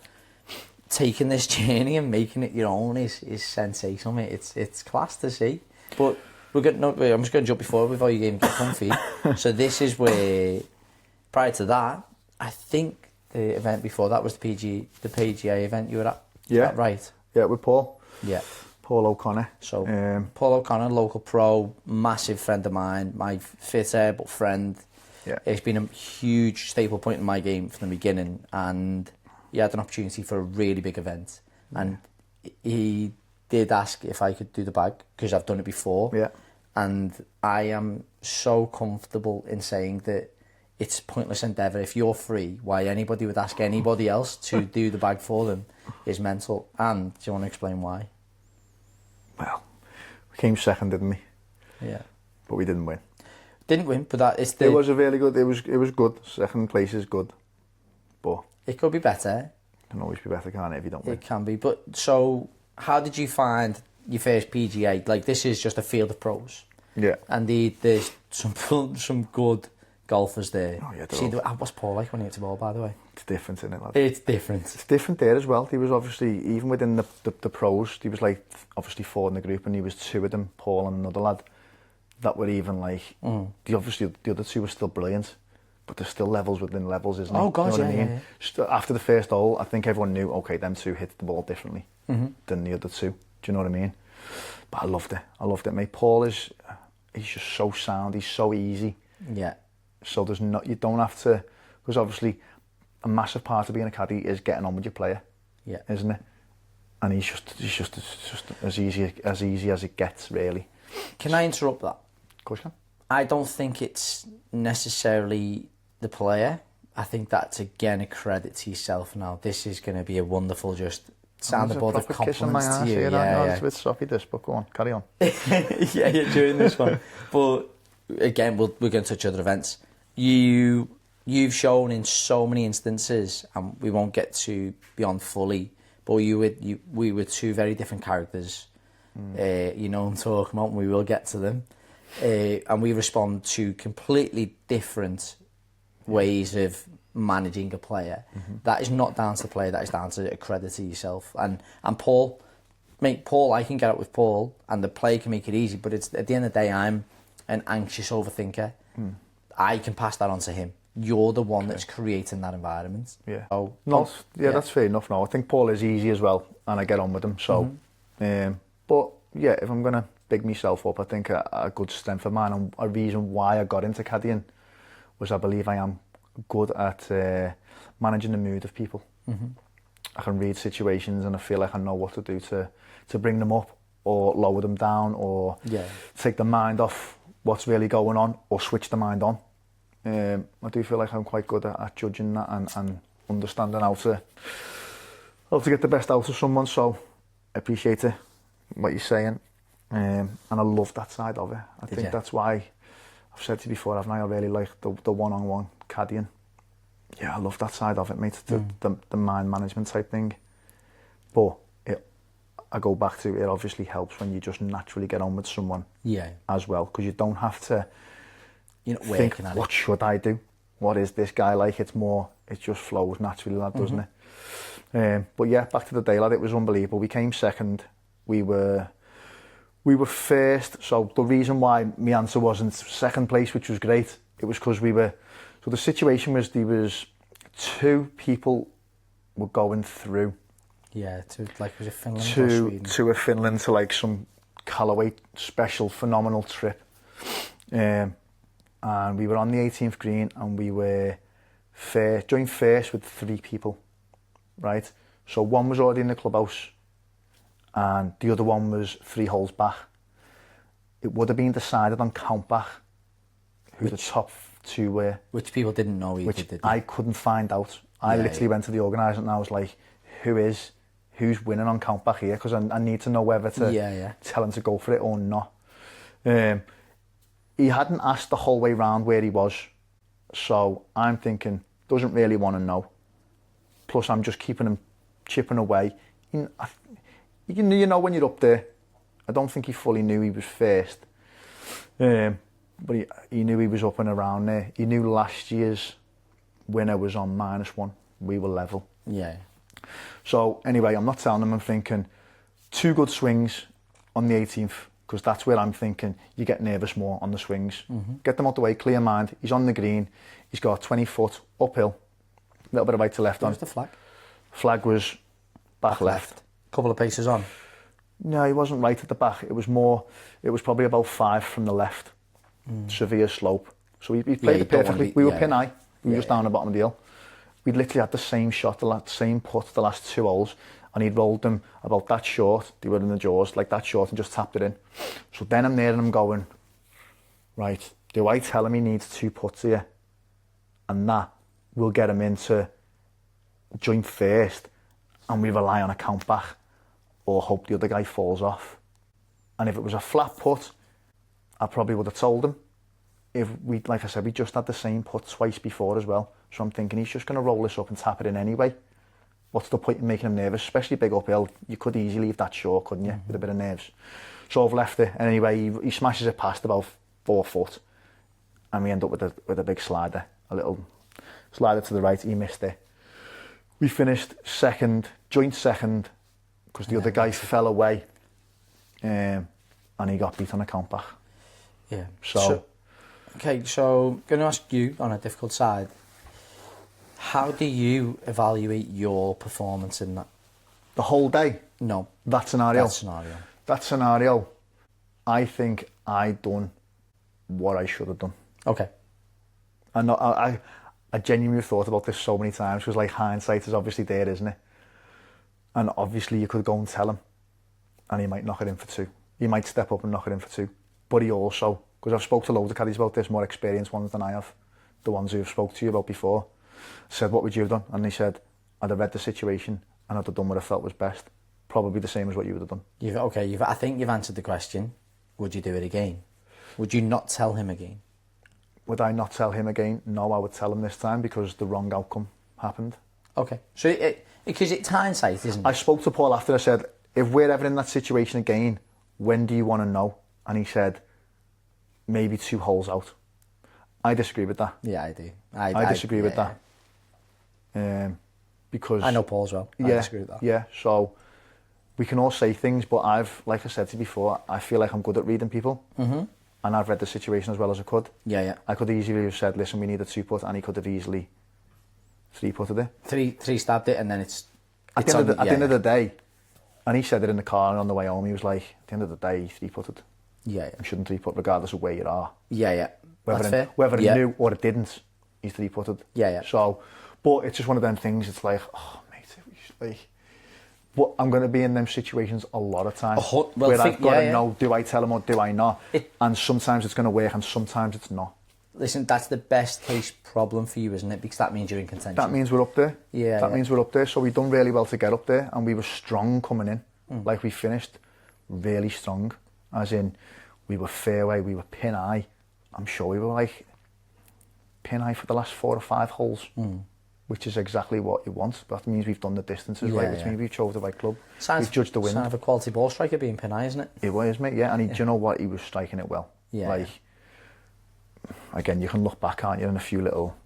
taking this journey and making it your own is sensational, mate. It's class to see. But I'm just going to jump before you even get comfy. So this is where, prior to that, I think the event before that was the PGA event you were at. Yeah. Is that right? Yeah, with Paul. Yeah. Paul O'Connor. So Paul O'Connor, local pro, massive friend of mine, my fitter but friend. Yeah. It's been a huge staple point in my game from the beginning, and he had an opportunity for a really big event, and he did ask if I could do the bag because I've done it before. Yeah. And I am so comfortable in saying that it's a pointless endeavour. If you're free, why anybody would ask anybody else to do the bag for them is mental. And do you want to explain why? Well, we came second, didn't we? Yeah. But we didn't win. Didn't win, but that is It was a really good. It was good. Second place is good, but it could be better. It can always be better, can't it? If you don't win, It can be. But so, how did you find your first PGA? Like, this is just a field of pros. Yeah. And there's some good golfers there. Oh yeah. See, what's Paul like when he hits the ball? By the way, It's different, isn't it, lad? it's different. It's different there as well. He was obviously, even within the pros, he was like obviously 4 in the group, and he was 2 of them, Paul and another lad, that were even like, the other 2 were still brilliant, but there's still levels within levels, isn't Oh, it? God, you know what I mean? yeah. Just after the first hole, I think everyone knew, okay, them 2 hit the ball differently than the other 2. Do you know what I mean? But I loved it, mate. Paul he's just so sound, he's so easy. Yeah. So you don't have to, because obviously a massive part of being a caddy is getting on with your player, isn't it? And he's just as easy as it gets, really. Can I interrupt that? Of course you can. I don't think it's necessarily the player. I think that's again a credit to yourself. Now this is going to be a wonderful soundboard of compliments to you. It's a bit soppy this, but go on, carry on. yeah, during this one. But again, we're going to touch other events. You've shown in so many instances, and we won't get to beyond fully, but we were 2 very different characters. You know what I'm talking about, and we will get to them. And we respond to completely different ways of managing a player. That is not down to the player, that is down to a credit to yourself. And Paul, I can get up with Paul, and the player can make it easy, but it's at the end of the day, I'm an anxious overthinker. I can pass that on to him. You're the one that's creating that environment. Yeah. So, that's fair enough. No, I think Paul is easy as well, and I get on with him. So, but yeah, if I'm gonna big myself up, I think a good strength of mine and a reason why I got into caddying was I believe I am good at managing the mood of people. I can read situations, and I feel like I know what to do to bring them up or lower them down, or take the mind off what's really going on, or switch the mind on. I do feel like I'm quite good at judging that and understanding how to get the best out of someone. So I appreciate it, what you're saying, and I love that side of it. I think that's why I've said to you before, I really like the one-on-one caddying. Yeah, I love that side of it, mate. The mind management type thing. But I go back to it. Obviously helps when you just naturally get on with someone. As well, because you don't have to. You're not think, working at what should I do? What is this guy like? It just flows naturally, lad, doesn't it? But yeah, back to the day, lad. It was unbelievable. We came second. We were first. So the reason why my answer wasn't second place, which was great, it was because we were. So the situation was there was 2 people were going through. Yeah, was it Finland or Sweden? To Finland, to like some Callaway special phenomenal trip. And we were on the 18th green, and we were joined first with 3 people, right? So one was already in the clubhouse, and the other one was 3 holes back. It would have been decided on count back who the top 2 were. Which people didn't know either, Which did they? I couldn't find out. I literally went to the organiser and I was like, who's winning on count back here? Because I need to know whether to tell him to go for it or not. He hadn't asked the whole way round where he was, so I'm thinking, doesn't really want to know. Plus, I'm just keeping him chipping away. You know when you're up there, I don't think he fully knew he was first, but he knew he was up and around there. He knew last year's winner was on -1. We were level. Yeah. So anyway, I'm not telling him. I'm thinking 2 good swings on the 18th, because that's where I'm thinking you get nervous more on the swings. Get them out the way, clear mind. He's on the green. He's got 20 foot uphill, a little bit of right to left on. Where's the flag? Flag was back left. Couple of paces on. No, he wasn't right at the back. It was probably about 5 from the left. Severe slope. So he played it perfectly. We were pin high. We were just down the bottom of the hill. We'd literally had the same shot, the same putt the last 2 holes, and he'd rolled them about that short. They were in the jaws, like that short, and just tapped it in. So then I'm there and I'm going, right, do I tell him he needs 2 putts here? And that will get him into joint first, and we rely on a count back, or hope the other guy falls off. And if it was a flat putt, I probably would have told him. If we, like I said, we just had the same putt twice before as well. So I'm thinking he's just going to roll this up and tap it in anyway. What's the point in making him nervous? Especially big uphill. You could easily leave that short, couldn't you? With a bit of nerves. So I've left it. And anyway, he smashes it past about 4 foot. And we end up with a big slider. A little slider to the right. He missed it. We finished second, joint second, because the other guy fell away. And he got beat on a count back. Yeah. So okay, so I'm going to ask you on a difficult side. How do you evaluate your performance in that? The whole day? No. That scenario? That scenario, I think I done what I should have done. Okay. And I genuinely thought about this so many times, because like hindsight is obviously there, isn't it? And obviously you could go and tell him, and he might knock it in for 2. He might step up and knock it in for 2. But he also, because I've spoke to loads of caddies about this, more experienced ones than I have, the ones who have spoke to you about before, said, what would you have done? And he said, I'd have read the situation and I'd have done what I felt was best. Probably the same as what you would have done. I think you've answered the question. Would you do it again? Would you not tell him again? Would I not tell him again? No, I would tell him this time, because the wrong outcome happened. Okay. So because it's hindsight, isn't it? I spoke to Paul after. I said, if we're ever in that situation again, when do you want to know? And he said, maybe 2 holes out. I disagree with that. Yeah, I do. I disagree with that. Because I know Paul as well. I disagree with that. Yeah, so we can all say things, but like I said to you before, I feel like I'm good at reading people. And I've read the situation as well as I could. Yeah. I could easily have said, listen, we need a 2 putt, and he could have easily 3 putted it. Three stabbed it, and then it's at the end of the day, and he said it in the car and on the way home, he was like, at the end of the day, 3 putted. Yeah. You shouldn't 3 putt regardless of where you are. Yeah. Whether it knew or it didn't, he's 3 putted. Yeah. So, but it's just one of them things. It's like, oh mate, but I'm going to be in them situations a lot of times where I've got to know, do I tell him or do I not? And sometimes it's going to work and sometimes it's not. Listen, that's the best case problem for you, isn't it? Because that means you're in contention. That means we're up there. That means we're up there. So we've done really well to get up there, and we were strong coming in. Like we finished really strong, as in we were fairway, we were pin high. I'm sure we were like pin high for the last 4 or 5 holes, which is exactly what you want. That means we've done the distances right, which means we've chose the right club. We've judged the wind. Sounds of a quality ball striker being pin high, isn't it? It was, mate, yeah. And do you know what? He was striking it well. Yeah. Again, you can look back, can't you, and a few little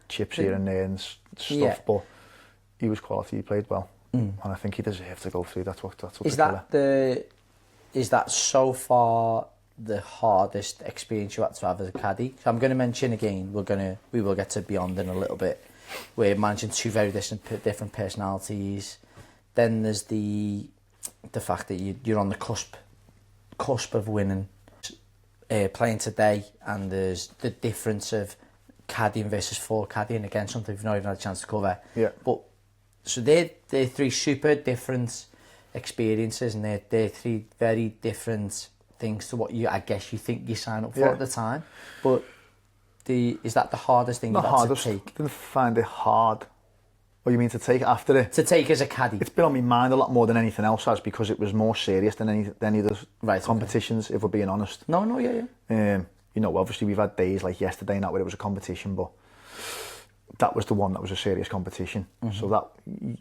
chips here and there and stuff, but he was quality, he played well. And I think he deserved to go through. That's what is that so far the hardest experience you had to have as a caddy? So I'm going to mention again, we will get to beyond in a little bit. We're managing 2 very different personalities. Then there's the fact that you're on the cusp of winning, playing today, and there's the difference of caddying versus forecaddying, again, something we've not even had a chance to cover. Yeah. But so they're 3 super different experiences, and they're 3 very different things to what I guess you think you sign up for at the time. But is that the hardest thing you've had to take? I didn't find it hard. What you mean to take after it? To take as a caddy. It's been on my mind a lot more than anything else has, because it was more serious than any of the competitions, if we're being honest. No, yeah. Obviously we've had days like yesterday and that where it was a competition, but that was the one that was a serious competition. So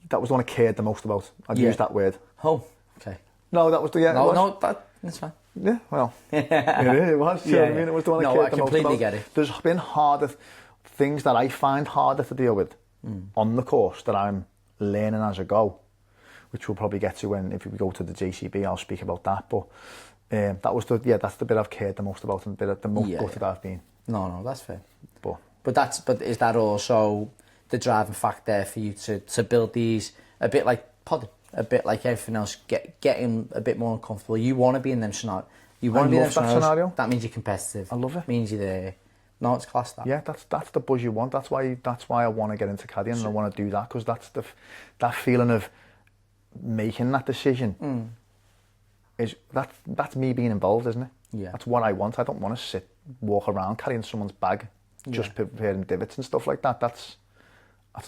that was the one I cared the most about. I'd use that word. Oh, okay. No, that was the... That's fine. Yeah, well, it was. You know what I mean? It was the one I cared the most about. I completely get it. There's been harder things that I find harder to deal with on the course that I'm learning as I go, which we'll probably get to if we go to the JCB. I'll speak about that. But that's the bit I've cared the most about and the most gutted I've been. No, that's fair. But is that also the driving factor for you to build these a bit like podding, a bit like everything else, getting a bit more uncomfortable? You want to be in them scenarios. You want to be in them scenarios. That means you're competitive. I love it. Means you're there. No, it's class that. Yeah, that's the buzz you want. That's why I want to get into caddying and I want to do that, because that's that feeling of making that decision. That's me being involved, isn't it? Yeah. That's what I want. I don't want to walk around carrying someone's bag, just preparing divots and stuff like that. That's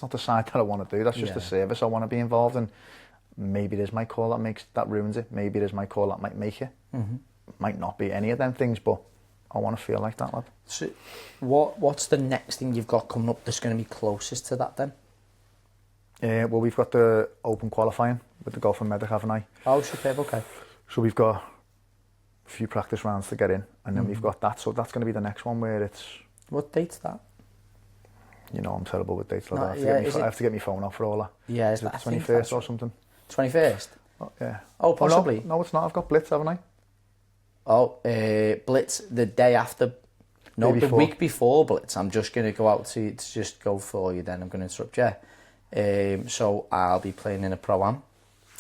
not the side that I want to do. That's just the service I want to be involved in. Maybe it is my call that ruins it. Maybe it is my call that might make it. Mm-hmm. Might not be any of them things, but I want to feel like that, lad. So, what's the next thing you've got coming up that's going to be closest to that then? Well, we've got the open qualifying with the Golf and Medic, haven't I? Oh, superb, okay. So we've got a few practice rounds to get in, and then we've got that. So that's going to be the next one where it's... What date's that? You know, I'm terrible with dates like that. I have to get my phone out for all that. Yeah, is it the 21st or something? 21st? Oh, yeah. Oh, possibly. No, it's not. I've got Blitz, haven't I? Oh, Blitz the day after. No, the week before Blitz. I'm just going to go out to just go for you then. I'm going to interrupt you. So I'll be playing in a Pro-Am.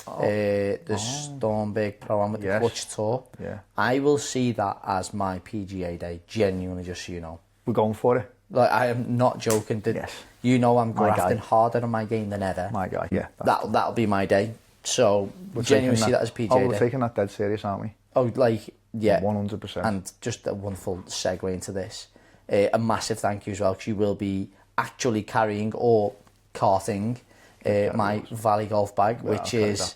The Stormberg Pro-Am with the Clutch Tour. Yeah. I will see that as my PGA day, genuinely, just so you know. We're going for it. Like, I am not joking. Yes. You know I'm grafting harder on my game than ever. My guy, yeah. That'll be my day. So, genuinely see that as PGA day. We're taking that dead serious, aren't we? Oh, like... Yeah, 100%. And just a wonderful segue into this. A massive thank you as well, because you will be actually carrying or carting my Valley golf bag, which is...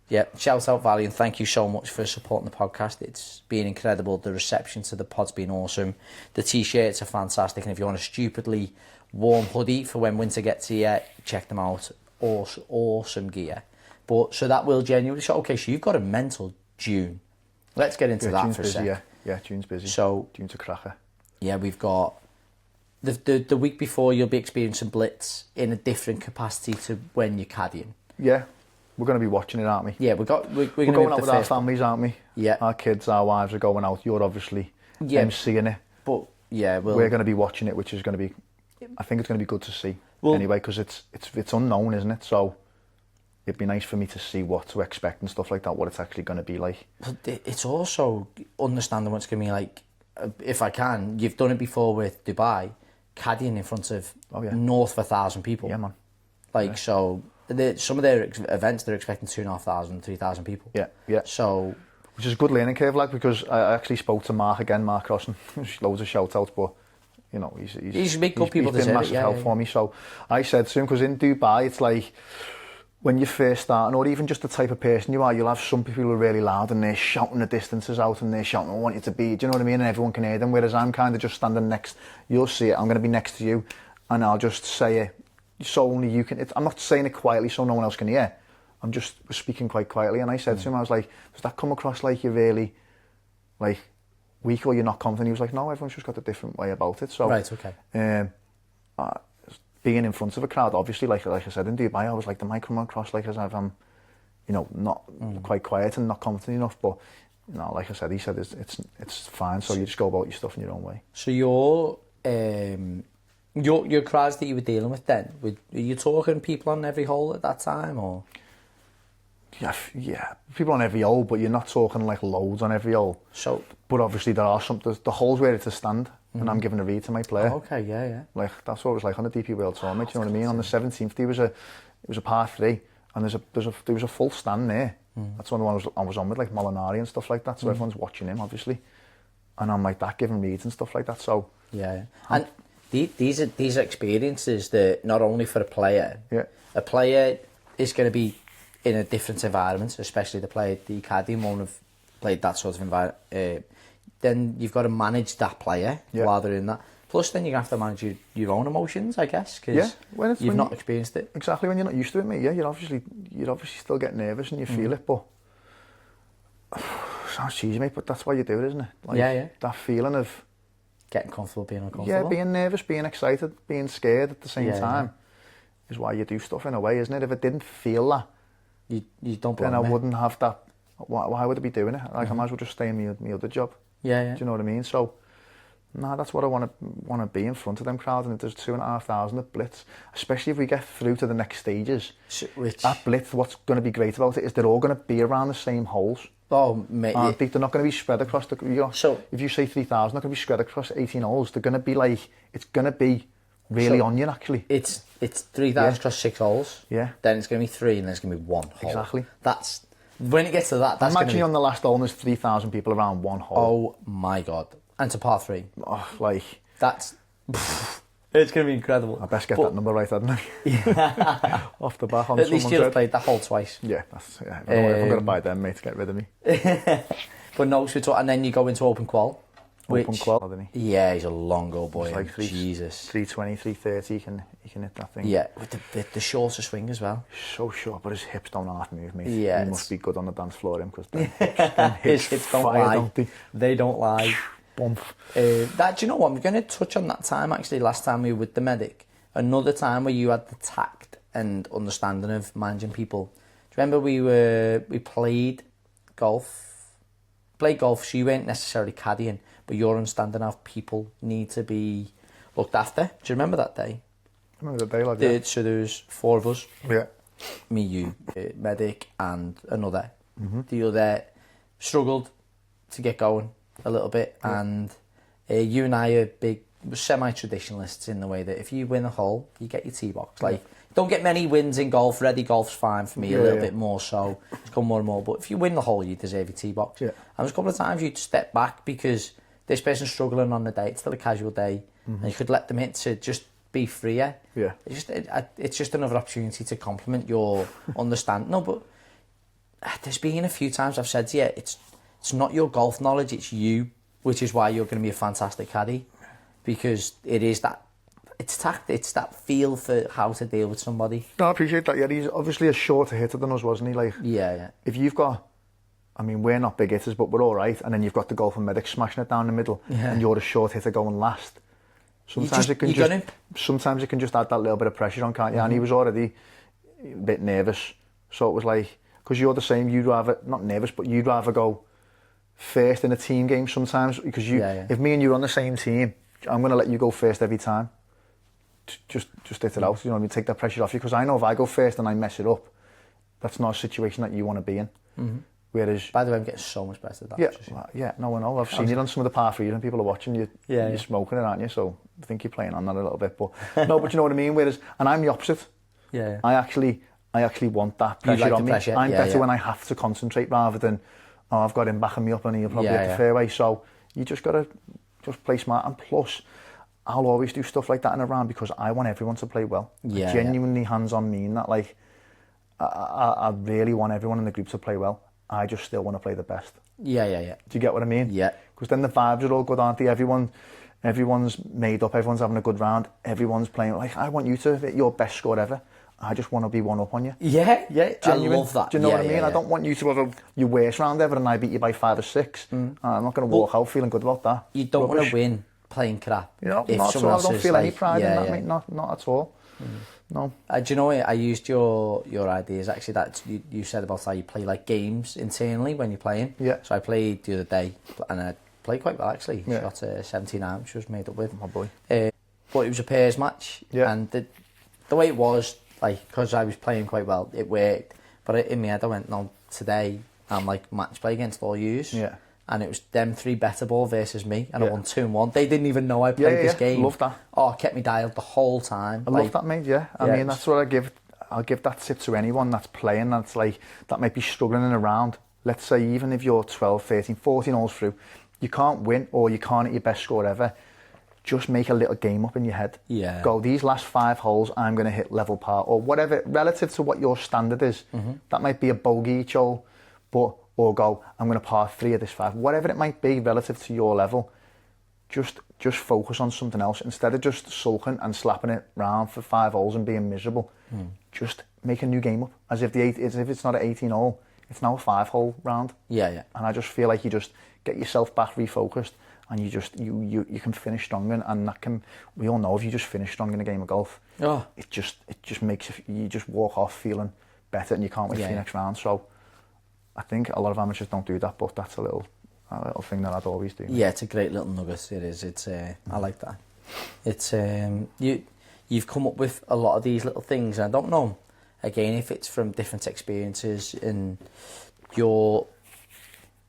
Yeah, shout out Valley, and thank you so much for supporting the podcast. It's been incredible. The reception to the pod's been awesome. The t-shirts are fantastic, and if you want a stupidly warm hoodie for when winter gets here, check them out. Awesome gear. But so that will genuinely... So, okay, so you've got a mental June. Let's get into that June's for busy, a sec. Yeah, June's busy. So June's a cracker. Yeah, we've got the week before you'll be experiencing Blitz in a different capacity to when you're caddying. Yeah, we're going to be watching it, aren't we? Yeah, we're going out with our families, aren't we? Yeah. Our kids, our wives are going out. You're obviously emceeing it. But yeah, we're going to be watching it, which is going to be... I think it's going to be good to see. Anyway, because it's unknown, isn't it? So... It'd be nice for me to see what to expect and stuff like that, what it's actually going to be like. But it's also understanding what it's going to be like. If I can, you've done it before with Dubai, caddying in front of north of 1,000 people. Yeah, man. So some of their events, they're expecting 2,500, 3,000 people. Yeah. So... Which is a good learning curve, like, because I actually spoke to Mark Crossan. Loads of shout-outs, but... You know, he's been massive help for me. So I said to him, because in Dubai, it's like... When you're first starting, or even just the type of person you are, you'll have some people who are really loud and they're shouting the distances out and they're shouting, I want you to be, do you know what I mean? And everyone can hear them, whereas I'm kind of just standing next, you'll see it, I'm going to be next to you and I'll just say it, so only you can, I'm not saying it quietly so no one else can hear, I'm just speaking quite quietly. And I said to him, I was like, does that come across like you're really, like, weak or you're not confident? He was like, no, everyone's just got a different way about it. So, right, okay. Being in front of a crowd, obviously, like I said in Dubai, I was like, the mic come across like as if I'm, you know, not quite quiet and not confident enough. But, you know, like I said, he said it's fine. So you just go about your stuff in your own way. So your crowds that you were dealing with then, were you talking people on every hole at that time, or? Yeah, people on every hole, but you're not talking like loads on every hole. So, but obviously there are the holes where it's a stand, and I'm giving a read to my player. Oh, okay, yeah. Like that's what it was like on the DP World Tour, mate. You know what I mean? On the 17th, it was a par 3, and there was a full stand there. That's one of the ones I was on with, like Molinari and stuff like that. So everyone's watching him, obviously, and I'm like that, giving reads and stuff like that. So yeah. And these are experiences that not only for a player. Yeah. A player is going to be in a different environment, especially the player the caddy won't have played that sort of environment. Then you've got to manage that player while they're in that. Plus, then you have to manage your own emotions, I guess, because you've not experienced it. Exactly, when you're not used to it, mate. Yeah, you're obviously still get nervous and you feel it, but sounds cheesy, mate. But that's why you do it, isn't it? Like, that feeling of getting comfortable, being uncomfortable. Yeah, being nervous, being excited, being scared at the same time. is why you do stuff in a way, isn't it? If it didn't feel that, you don't blame then I me. wouldn't have that. Why would I be doing it? Like I might as well just stay in my other job. Yeah. Do you know what I mean? So, that's what I want to be in front of them crowds, and if there's 2,500 at Blitz, especially if we get through to the next stages. At Blitz, what's going to be great about it is they're all going to be around the same holes. Oh, mate. They're not going to be spread across the... So if you say 3,000, they're going to be spread across 18 holes. They're going to be like... It's going to be really on you, actually. It's 3,000 across 6 holes. Yeah. Then it's going to be 3, and then it's going to be 1 hole. Exactly. That's... When it gets to that, that's Imagine on the last hole and there's 3,000 people around 1 hole. Oh, my God. And it's a par 3. Oh, like... That's... It's going to be incredible. I best get that number right, hadn't I? Off the back on At least you'll have played that hole twice. Yeah, that's... Yeah. I'm going to buy them, mate, to get rid of me. But no, so and then you go into open qual. Open qual, doesn't he? Yeah, he's a long old boy. It's like Jesus. 320, 330, he can hit that thing. Yeah, with the shorter swing as well. So short, but his hips don't half move, mate. Yeah, he must be good on the dance floor, him, because his hips don't lie. Don't they? They don't lie. Bump. Do you know what? I'm going to touch on that time, actually, last time we were with the medic. Another time where you had the tact and understanding of managing people. Do you remember we played golf? So you weren't necessarily caddying, but your understanding of people need to be looked after. Do you remember that day? I remember the day like that. So there was 4 of us. Yeah. Me, you, medic, and another. The other struggled to get going a little bit, and you and I are big semi-traditionalists in the way that if you win a hole, you get your tee box. Like, don't get many wins in golf. Ready golf's fine for me, a little bit more so. It's come more and more. But if you win the hole, you deserve your tee box. Yeah. And there's a couple of times you'd step back because this person's struggling on the day. It's still a casual day, and you could let them in to just be freer. Yeah. It's just another opportunity to compliment your understanding. No, but there's been a few times I've said, it's not your golf knowledge, it's you, which is why you're going to be a fantastic caddy, because it is that. It's tact, it's that feel for how to deal with somebody. No, I appreciate that. Yeah, he's obviously a shorter hitter than us, wasn't he? Like, yeah. If you've got, I mean, we're not big hitters, but we're all right. And then you've got the golf and medic smashing it down the middle, and you're a short hitter going last. Sometimes it can just add that little bit of pressure on, can't you? And he was already a bit nervous, so it was like, because you're the same. You'd rather not nervous, but you'd rather go first in a team game sometimes, because if me and you're on the same team, I'm going to let you go first every time. Just hit it out, you know what I mean? Take that pressure off you, because I know if I go first and I mess it up, that's not a situation that you want to be in. Whereas, by the way, I'm getting so much better at that. No, I know. I've seen it on some of the par 3s and people are watching you. You're smoking it, aren't you? So I think you're playing on that a little bit, but no, but you know what I mean. Whereas, and I'm the opposite. I actually want that pressure on me. I'm better when I have to concentrate rather than, I've got him backing me up and he'll probably hit the fairway. So you just got to just play smart, and plus, I'll always do stuff like that in a round because I want everyone to play well. I genuinely hands-on mean that. Like, I really want everyone in the group to play well. I just still want to play the best. Yeah. Do you get what I mean? Yeah. Because then the vibes are all good, aren't they? Everyone's made up, everyone's having a good round, everyone's playing. Like, I want you to hit your best score ever. I just want to be one up on you. Yeah. Genuine. I love that. Do you know what I mean? I don't want you to have your worst round ever and I beat you by 5 or 6. I'm not going to walk out feeling good about that. You don't want to win playing crap. You know, not at all. I don't feel any pride in that, mate. Not at all. No. Do you know what? I used your ideas, actually, that you said about how you play like games internally when you're playing. Yeah. So I played the other day, and I played quite well, actually. Yeah. Got 79, which was made up with. My boy. But it was a pairs match. Yeah. And the way it was, like, because I was playing quite well, it worked. But in my head, I went, no, today I'm like match play against all yous. Yeah. And it was them 3 better ball versus me, and I won 2-1. They didn't even know I played this game. Love that. Oh, it kept me dialed the whole time. I love that, mate. Yeah. I mean, that's what I'll give that tip to anyone that's playing. That's like, that might be struggling in a round. Let's say even if you're 12, 13, 14 holes through, you can't win or you can't hit your best score ever. Just make a little game up in your head. Yeah. Go, these last 5 holes, I'm going to hit level par or whatever, relative to what your standard is. That might be a bogey each hole, or go, I'm going to par 3 of this 5. Whatever it might be relative to your level, just focus on something else. Instead of just sulking and slapping it round for 5 holes and being miserable, just make a new game up. As if it's not an 18 hole, it's now a 5-hole round. Yeah. And I just feel like you just get yourself back refocused and you can finish strong, and that can, we all know if you just finish strong in a game of golf, it just makes you just walk off feeling better, and you can't wait for your next round. So I think a lot of amateurs don't do that, but that's a little thing that I'd always do. Yeah, it's a great little nugget. It is. It's I like that. It's you've come up with a lot of these little things. I don't know, again, if it's from different experiences and your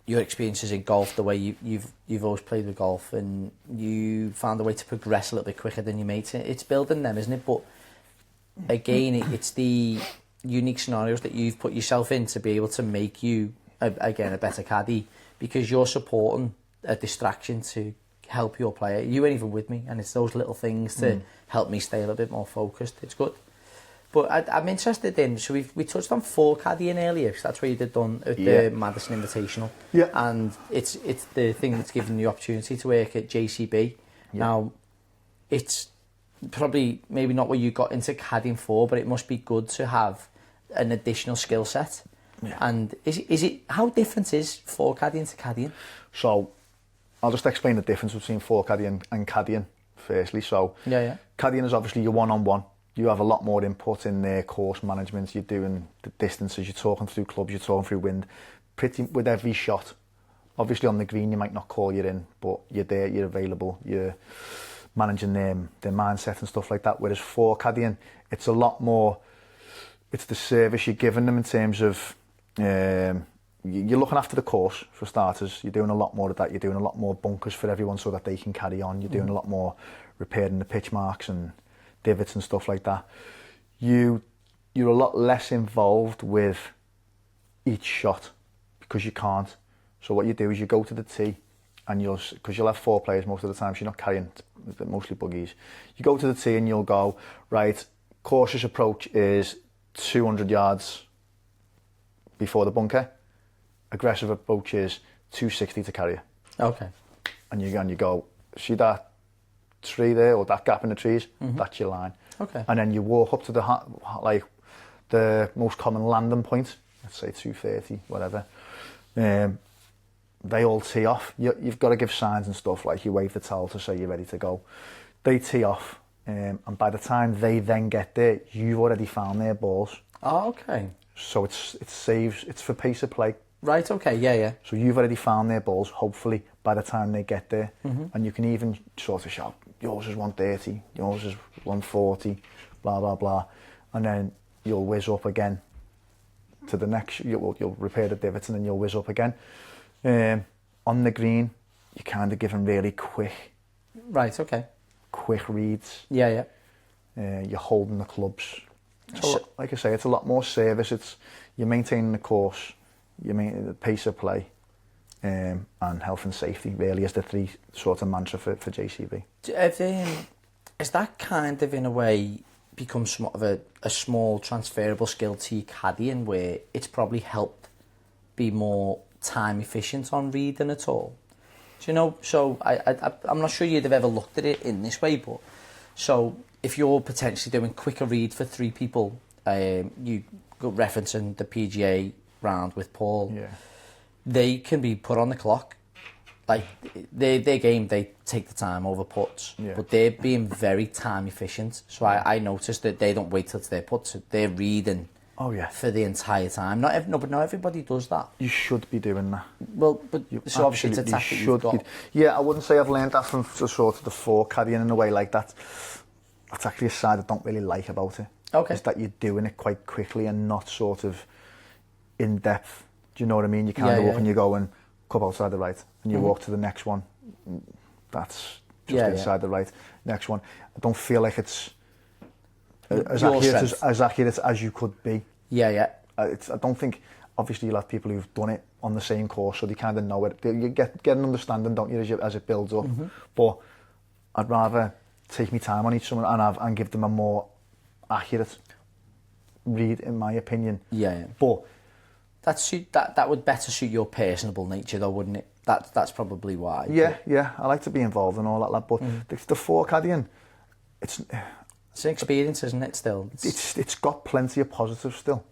experiences in golf, the way you've always played with golf, and you found a way to progress a little bit quicker than your mates. It's building them, isn't it? But again, it's the unique scenarios that you've put yourself in to be able to make you again a better caddy, because you're supporting a distraction to help your player. You ain't even with me, and it's those little things to help me stay a little bit more focused. It's good. But I'm interested in, so we touched on forecaddying earlier, because that's what you did done at the Madison Invitational. Yeah. And it's the thing that's given you the opportunity to work at JCB. Yeah. Now, it's probably maybe not what you got into caddying for, but it must be good to have an additional skill set. Yeah. And is it how different is forecaddying to caddying? So I'll just explain the difference between forecaddying and caddying firstly. So caddying is obviously your one-on-one. You have a lot more input in their course management. You're doing the distances, you're talking through clubs, you're talking through wind, pretty with every shot. Obviously on the green you might not call you in, but you're there, you're available, you're managing their mindset and stuff like that. Whereas forecaddying, it's a lot more, it's the service you're giving them in terms of you're looking after the course for starters. You're doing a lot more of that. You're doing a lot more bunkers for everyone so that they can carry on. You're doing a lot more repairing the pitch marks and divots and stuff like that. You're a lot less involved with each shot because you can't. So what you do is you go to the tee, and because you'll have 4 players most of the time, so you're not carrying, mostly buggies. You go to the tee and you'll go, right, cautious approach is 200 yards before the bunker. Aggressive approach is 260 to carry. Okay. And you go, see that tree there, or that gap in the trees? That's your line. Okay. And then you walk up to the most common landing point, let's say 230, whatever. They all tee off. You've got to give signs and stuff, like you wave the towel to say you're ready to go. They tee off, and by the time they then get there, you've already found their balls. Oh, okay. So it saves, it's for pace of play. Right, okay, yeah. So you've already found their balls, hopefully, by the time they get there. And you can even sort of shout, yours is 130, yours is 140, blah, blah, blah. And then you'll whiz up again to the next, you'll repair the divots and then you'll whiz up again. On the green, you're kind of giving really quick. Right, okay. Quick reads. Yeah. You're holding the clubs. So, like I say, it's a lot more service. You're maintaining the course, you maintain the pace of play, and health and safety really is the 3 sort of mantra for JCB. Is that kind of in a way become somewhat of a small transferable skill to your caddying, where it's probably helped be more time efficient on reading at all? Do you know, so I'm not sure you'd have ever looked at it in this way, but so if you're potentially doing quicker read for 3 people, you go referencing the PGA round with Paul, they can be put on the clock. Like their game, they take the time over putts, but they're being very time efficient. So I noticed that they don't wait till it's their putts; they're reading. For the entire time. Not everybody does that. You should be doing that. Well, but so obviously it's a tactic you've got. Yeah, I wouldn't say I've learned that from sort of the forecaddying in a way like that. That's actually a side I don't really like about it. Okay. Is that you're doing it quite quickly and not sort of in depth. Do you know what I mean? You kind of walk and you go and cup outside the right, and you walk to the next one. That's just inside the right. Next one. I don't feel like it's as accurate as you could be. I don't think, obviously you'll have people who've done it on the same course, so they kind of know it. You get an understanding, don't you, as it builds up. But I'd rather take my time on each one and give them a more accurate read, in my opinion. But that would better suit your personable nature, though, wouldn't it? That's probably why. I like to be involved in all that, but the forecaddying, it's an experience, isn't it? Still, it's got plenty of positives still.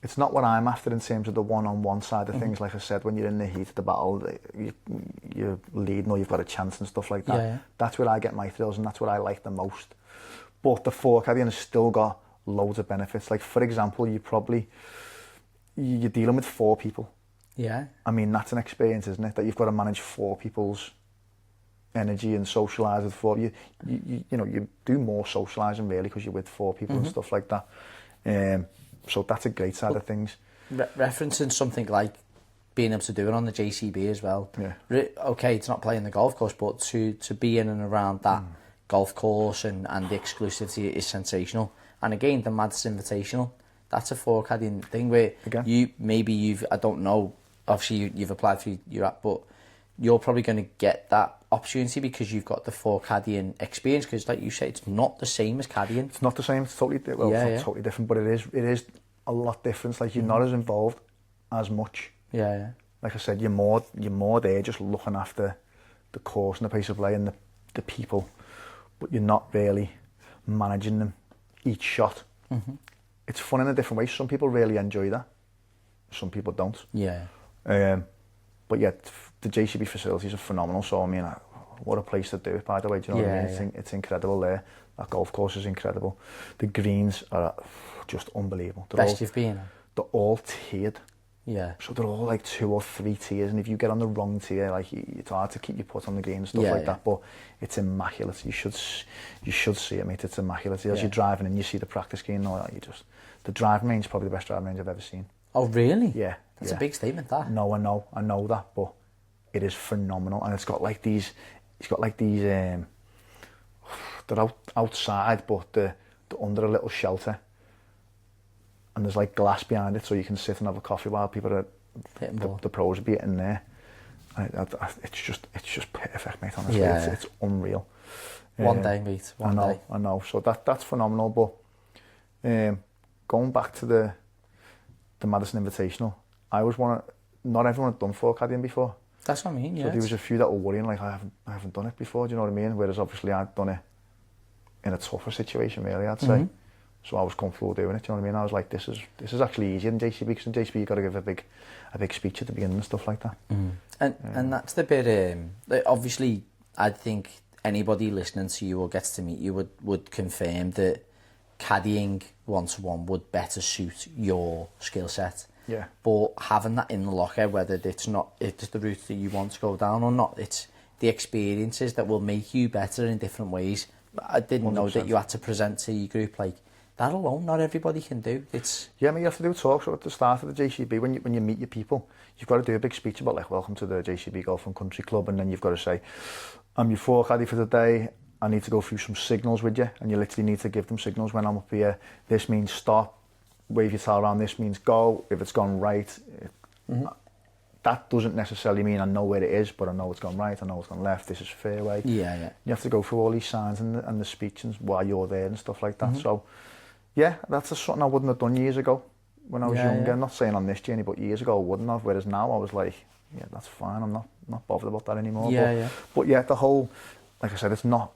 it's not what I'm after in terms of the one-on-one side of things. Like I said, when you're in the heat of the battle, you're leading or you've got a chance and stuff like that. Yeah. That's where I get my thrills, and that's what I like the most. But the forecaddying has still got loads of benefits. Like, for example, you're dealing with 4 people. Yeah. I mean, that's an experience, isn't it? That you've got to manage 4 people's energy and socialise with 4. You do more socialising really because you're with 4 people and stuff like that. So that's a great side of things. Referencing something like being able to do it on the JCB as well. Yeah. Okay, it's not playing the golf course, but to be in and around that golf course and the exclusivity is sensational. And again, the Madison Invitational, that's a forecaddying thing where I don't know, obviously you've applied through your app, but you're probably going to get that opportunity because you've got the forecaddying experience, because like you say, it's not the same as caddying. It's not the same, it's totally, totally different, but it is a lot different. Like, you're not as involved as much. Yeah. Like I said, you're more there just looking after the course and the pace of play and the people, but you're not really managing them each shot. It's fun in a different way. Some people really enjoy that, some people don't. Yeah. But yeah, the JCB facilities are phenomenal. So I mean, what a place to do it, by the way. Do you know what I mean? It's incredible there. That golf course is incredible. The greens are just unbelievable. Best you've been in? They're all tiered. Yeah. So they're all like 2 or 3 tiers, and if you get on the wrong tier, like, it's hard to keep your putt on the green and stuff like that. But it's immaculate. You should see it, mate. It's immaculate. As you're driving and you see the practice green and all that, the driving range is probably the best driving range I've ever seen. Oh really? Yeah. That's a big statement, that. No, I know that, but it is phenomenal, and it's got like these. They're outside, but they're under a little shelter, and there's like glass behind it, so you can sit and have a coffee while people are the pros be in there. It's just perfect, mate. Honestly, it's unreal. One day, mate. One day. I know. So that's phenomenal. But going back to the Madison Invitational, not everyone had done forecaddying before. That's what I mean. Yeah. So there was a few that were worrying, like, I haven't done it before. Do you know what I mean? Whereas obviously I'd done it in a tougher situation, really, I'd say. So I was comfortable doing it. Do you know what I mean? I was like, this is actually easier than JCB, because in JCB you've got to give a big speech at the beginning and stuff like that. And that's the bit. Obviously, I think anybody listening to you or gets to meet you would confirm that caddying 1-to-1 would better suit your skill set. Yeah. But having that in the locker, whether it's the route that you want to go down or not, it's the experiences that will make you better in different ways. I didn't 100%. Know that you had to present to your group like that alone. Not everybody can do. I mean, you have to do talks at the start of the JCB when you meet your people. You've got to do a big speech about, like, welcome to the JCB Golf and Country Club, and then you've got to say, I'm your forecaddy for the day. I need to go through some signals with you, and you literally need to give them signals when I'm up here. This means stop. Wave your towel around. This means go. If it's gone right, that doesn't necessarily mean I know where it is, but I know it's gone right. I know it's gone left. This is fairway. Yeah. You have to go through all these signs and the speech and while you're there and stuff like that. So, yeah, that's something I wouldn't have done years ago when I was younger. I'm not saying on this journey, but years ago I wouldn't have. Whereas now I was like, yeah, that's fine. I'm not bothered about that anymore. But yeah, the whole, like I said, it's not.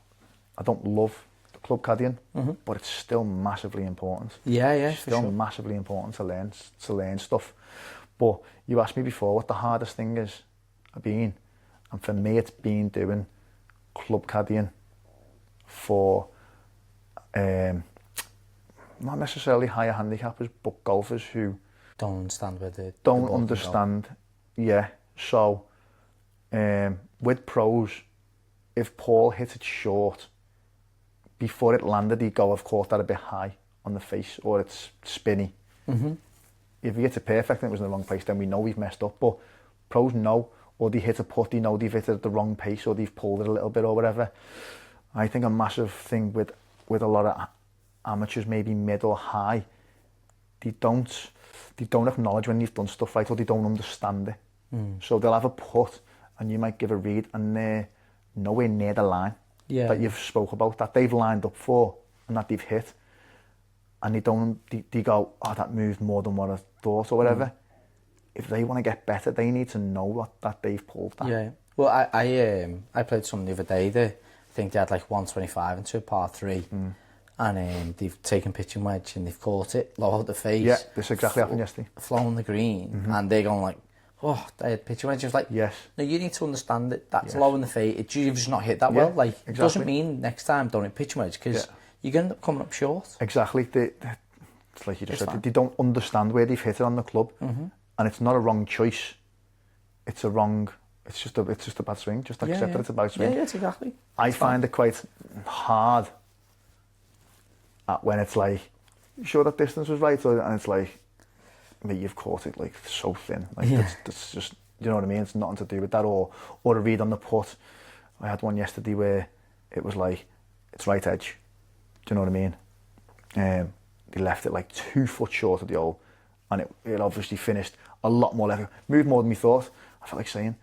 I don't love the club caddying, but it's still massively important. It's still massively important to learn stuff. But you asked me before what the hardest thing is been, and for me it's been doing club caddying for not necessarily higher handicappers, but golfers who don't understand where they don't understand. Yeah, so with pros, if Paul hit it short, before it landed, he'd go, I've caught that a bit high on the face, or it's spinny. If he hits it perfect and it was in the wrong place, then we know we've messed up. But pros know, or they hit a putt, they know they've hit it at the wrong pace, or they've pulled it a little bit or whatever. I think a massive thing with a lot of amateurs, maybe mid or high, they don't acknowledge when they've done stuff right, or they don't understand it. So they'll have a putt and you might give a read and they're nowhere near the line that you've spoke about, that they've lined up for and that they've hit. And they go, oh, that moved more than what I thought, or whatever. If they want to get better, they need to know that they've pulled that. Yeah. Well, I played some the other day. I think they had like 125 into a par 3. and they've taken pitching wedge and they've caught it low out the face. Yeah, this exactly happened yesterday. Flown the green, and they're going like, oh, they had pitching wedge. It's like, yes. No, you need to understand that that's low in the face. You've just not hit that well. Like, exactly. It doesn't mean next time don't hit pitching wedge, because you're going to end up coming up short. Exactly. It's like you just said, they don't understand where they've hit it on the club, and it's not a wrong choice. It's a wrong. It's just a bad swing. Just accept that it's a bad swing. Yeah, exactly. I find it quite hard when it's like, you sure that distance was right, and it's like, mate, you've caught it like so thin. Like that's just, you know what I mean? It's nothing to do with that, or a read on the putt. I had one yesterday where it was like, it's right edge. Do you know what I mean? They left it like 2 foot short of the hole, and it obviously finished a lot more left. Moved more than we thought. I felt like saying,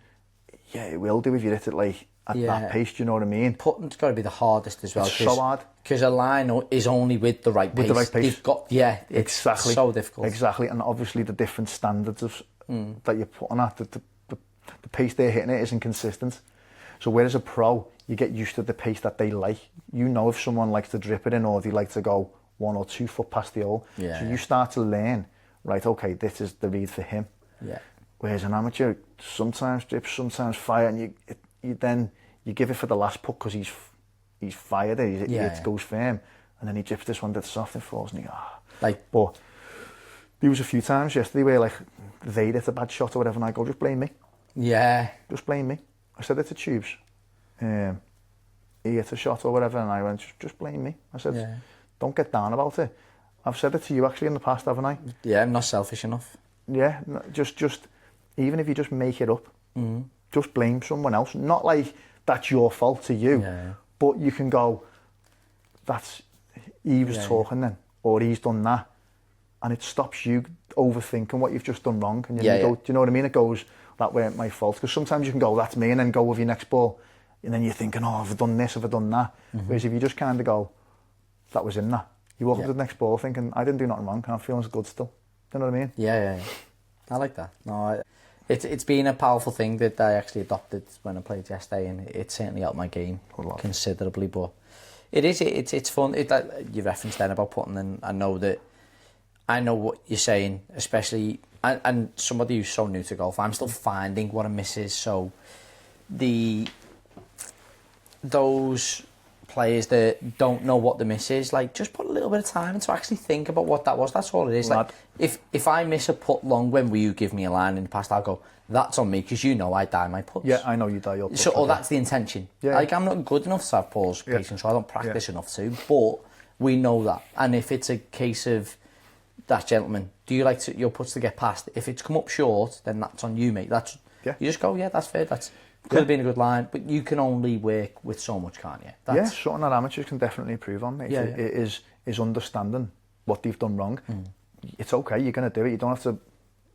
yeah, it will do if you hit it like at that pace. Do you know what I mean? Putting's got to be the hardest as well. It's so hard. Because a line is only with the right pace. With the right pace. They've got, it's exactly. So difficult. Exactly, and obviously the different standards of that you're putting at, the pace they're hitting it isn't consistent. So whereas a pro, you get used to the pace that they like. You know if someone likes to drip it in, or they like to go 1 or 2 foot past the hole. Yeah, so you start to learn, right, okay, this is the read for him. Yeah. Whereas an amateur, sometimes drips, sometimes fire, and you give it for the last putt because he's fired it, it goes firm, and then he drips this one that's soft and falls, and you go, But there was a few times yesterday where like they hit a bad shot or whatever, and I go, just blame me. Yeah. Just blame me. I said it to Tubes. He hit a shot or whatever, and I went, just blame me. I said, don't get down about it. I've said it to you actually in the past, haven't I? Yeah, I'm not selfish enough. Yeah, just even if you just make it up, just blame someone else. Not like that's your fault to you, but you can go, he was talking then, or he's done that, and it stops you overthinking what you've just done wrong. And you go, do you know what I mean? It goes, that weren't my fault. Because sometimes you can go, that's me, and then go with your next ball, and then you're thinking, oh, have I done this, have I done that? Whereas if you just kind of go, that was in that, you walk up to the next ball thinking, I didn't do nothing wrong, and I'm feeling good still. Do you know what I mean? Yeah. I like that. No, it's been a powerful thing that I actually adopted when I played yesterday, and it certainly helped my game considerably. But it's fun. You referenced then about putting, and I know what you're saying, especially and somebody who's so new to golf. I'm still finding what a miss is. So those players that don't know what the miss is, like, just put a little bit of time into actually think about what that was. That's all it is. Like, if I miss a putt long when you give me a line in the past, I'll go, that's on me, because I die my putts. Yeah, I know you die your putts. So, that's the intention. Yeah. Like, I'm not good enough to have pause patience, so I don't practice enough to, but we know that. And if it's a case of, that gentleman, do you like your putts to get past? If it's come up short, then that's on you, mate. You just go, that's fair, that's... Could have been a good line, but you can only work with so much, can't you? Something that amateurs can definitely improve on, mate. It is understanding what they've done wrong. It's okay, you're going to do it. You don't have to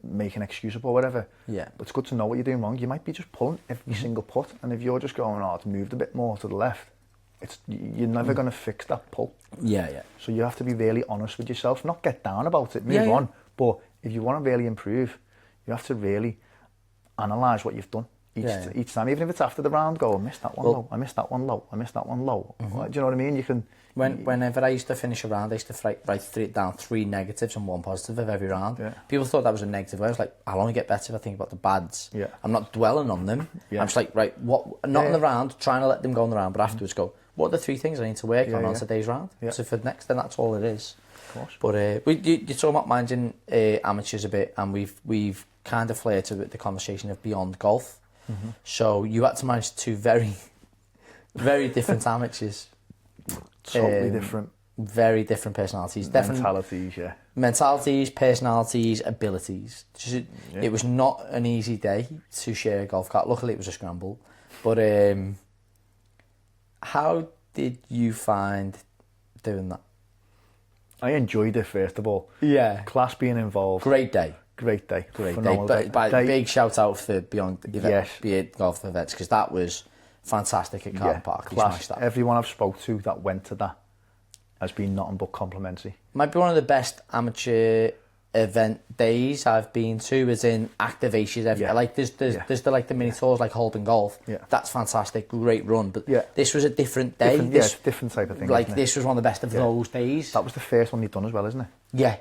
make an excuse up or whatever. Yeah. But it's good to know what you're doing wrong. You might be just pulling every single putt, and if you're just going, it's moved a bit more to the left, you're never going to fix that pull. Yeah. So you have to be really honest with yourself, not get down about it, move on. But if you want to really improve, you have to really analyse what you've done. Each time, even if it's after the round, go, I missed that one low, I missed that one low, I missed that one low. Do you know what I mean? You can... Whenever I used to finish a round, I used to write down 3 negatives and 1 positive of every round. Yeah. People thought that was a negative. I was like, I'll only get better if I think about the bads. Yeah. I'm not dwelling on them. Yeah. I'm just like, right, not in the round, trying to let them go in the round, but afterwards go, what are the 3 things I need to work on today's round? Yeah. So for the next, then that's all it is. Of course. But you're talking about managing amateurs a bit, and we've kind of flirted with the conversation of beyond golf. So you had to manage 2 very, very different amateurs. Totally different. Very different personalities. Mentalities, personalities, abilities. It was not an easy day to share a golf cart. Luckily, it was a scramble. But how did you find doing that? I enjoyed it, first of all. Yeah. Class being involved. Great day. Great day. But big shout out for Beyond Golf events, because that was fantastic at Carlton Park. Class. Everyone I've spoke to that went to that has been nothing but complimentary. Might be one of the best amateur event days I've been to is in activations. Like there's the like the mini tours like Holborn Golf. Yeah. That's fantastic, great run. But Yeah. this was a different day. Different type of thing. Like this was one of the best of those days. That was the first one you've done as well, isn't it? Yeah,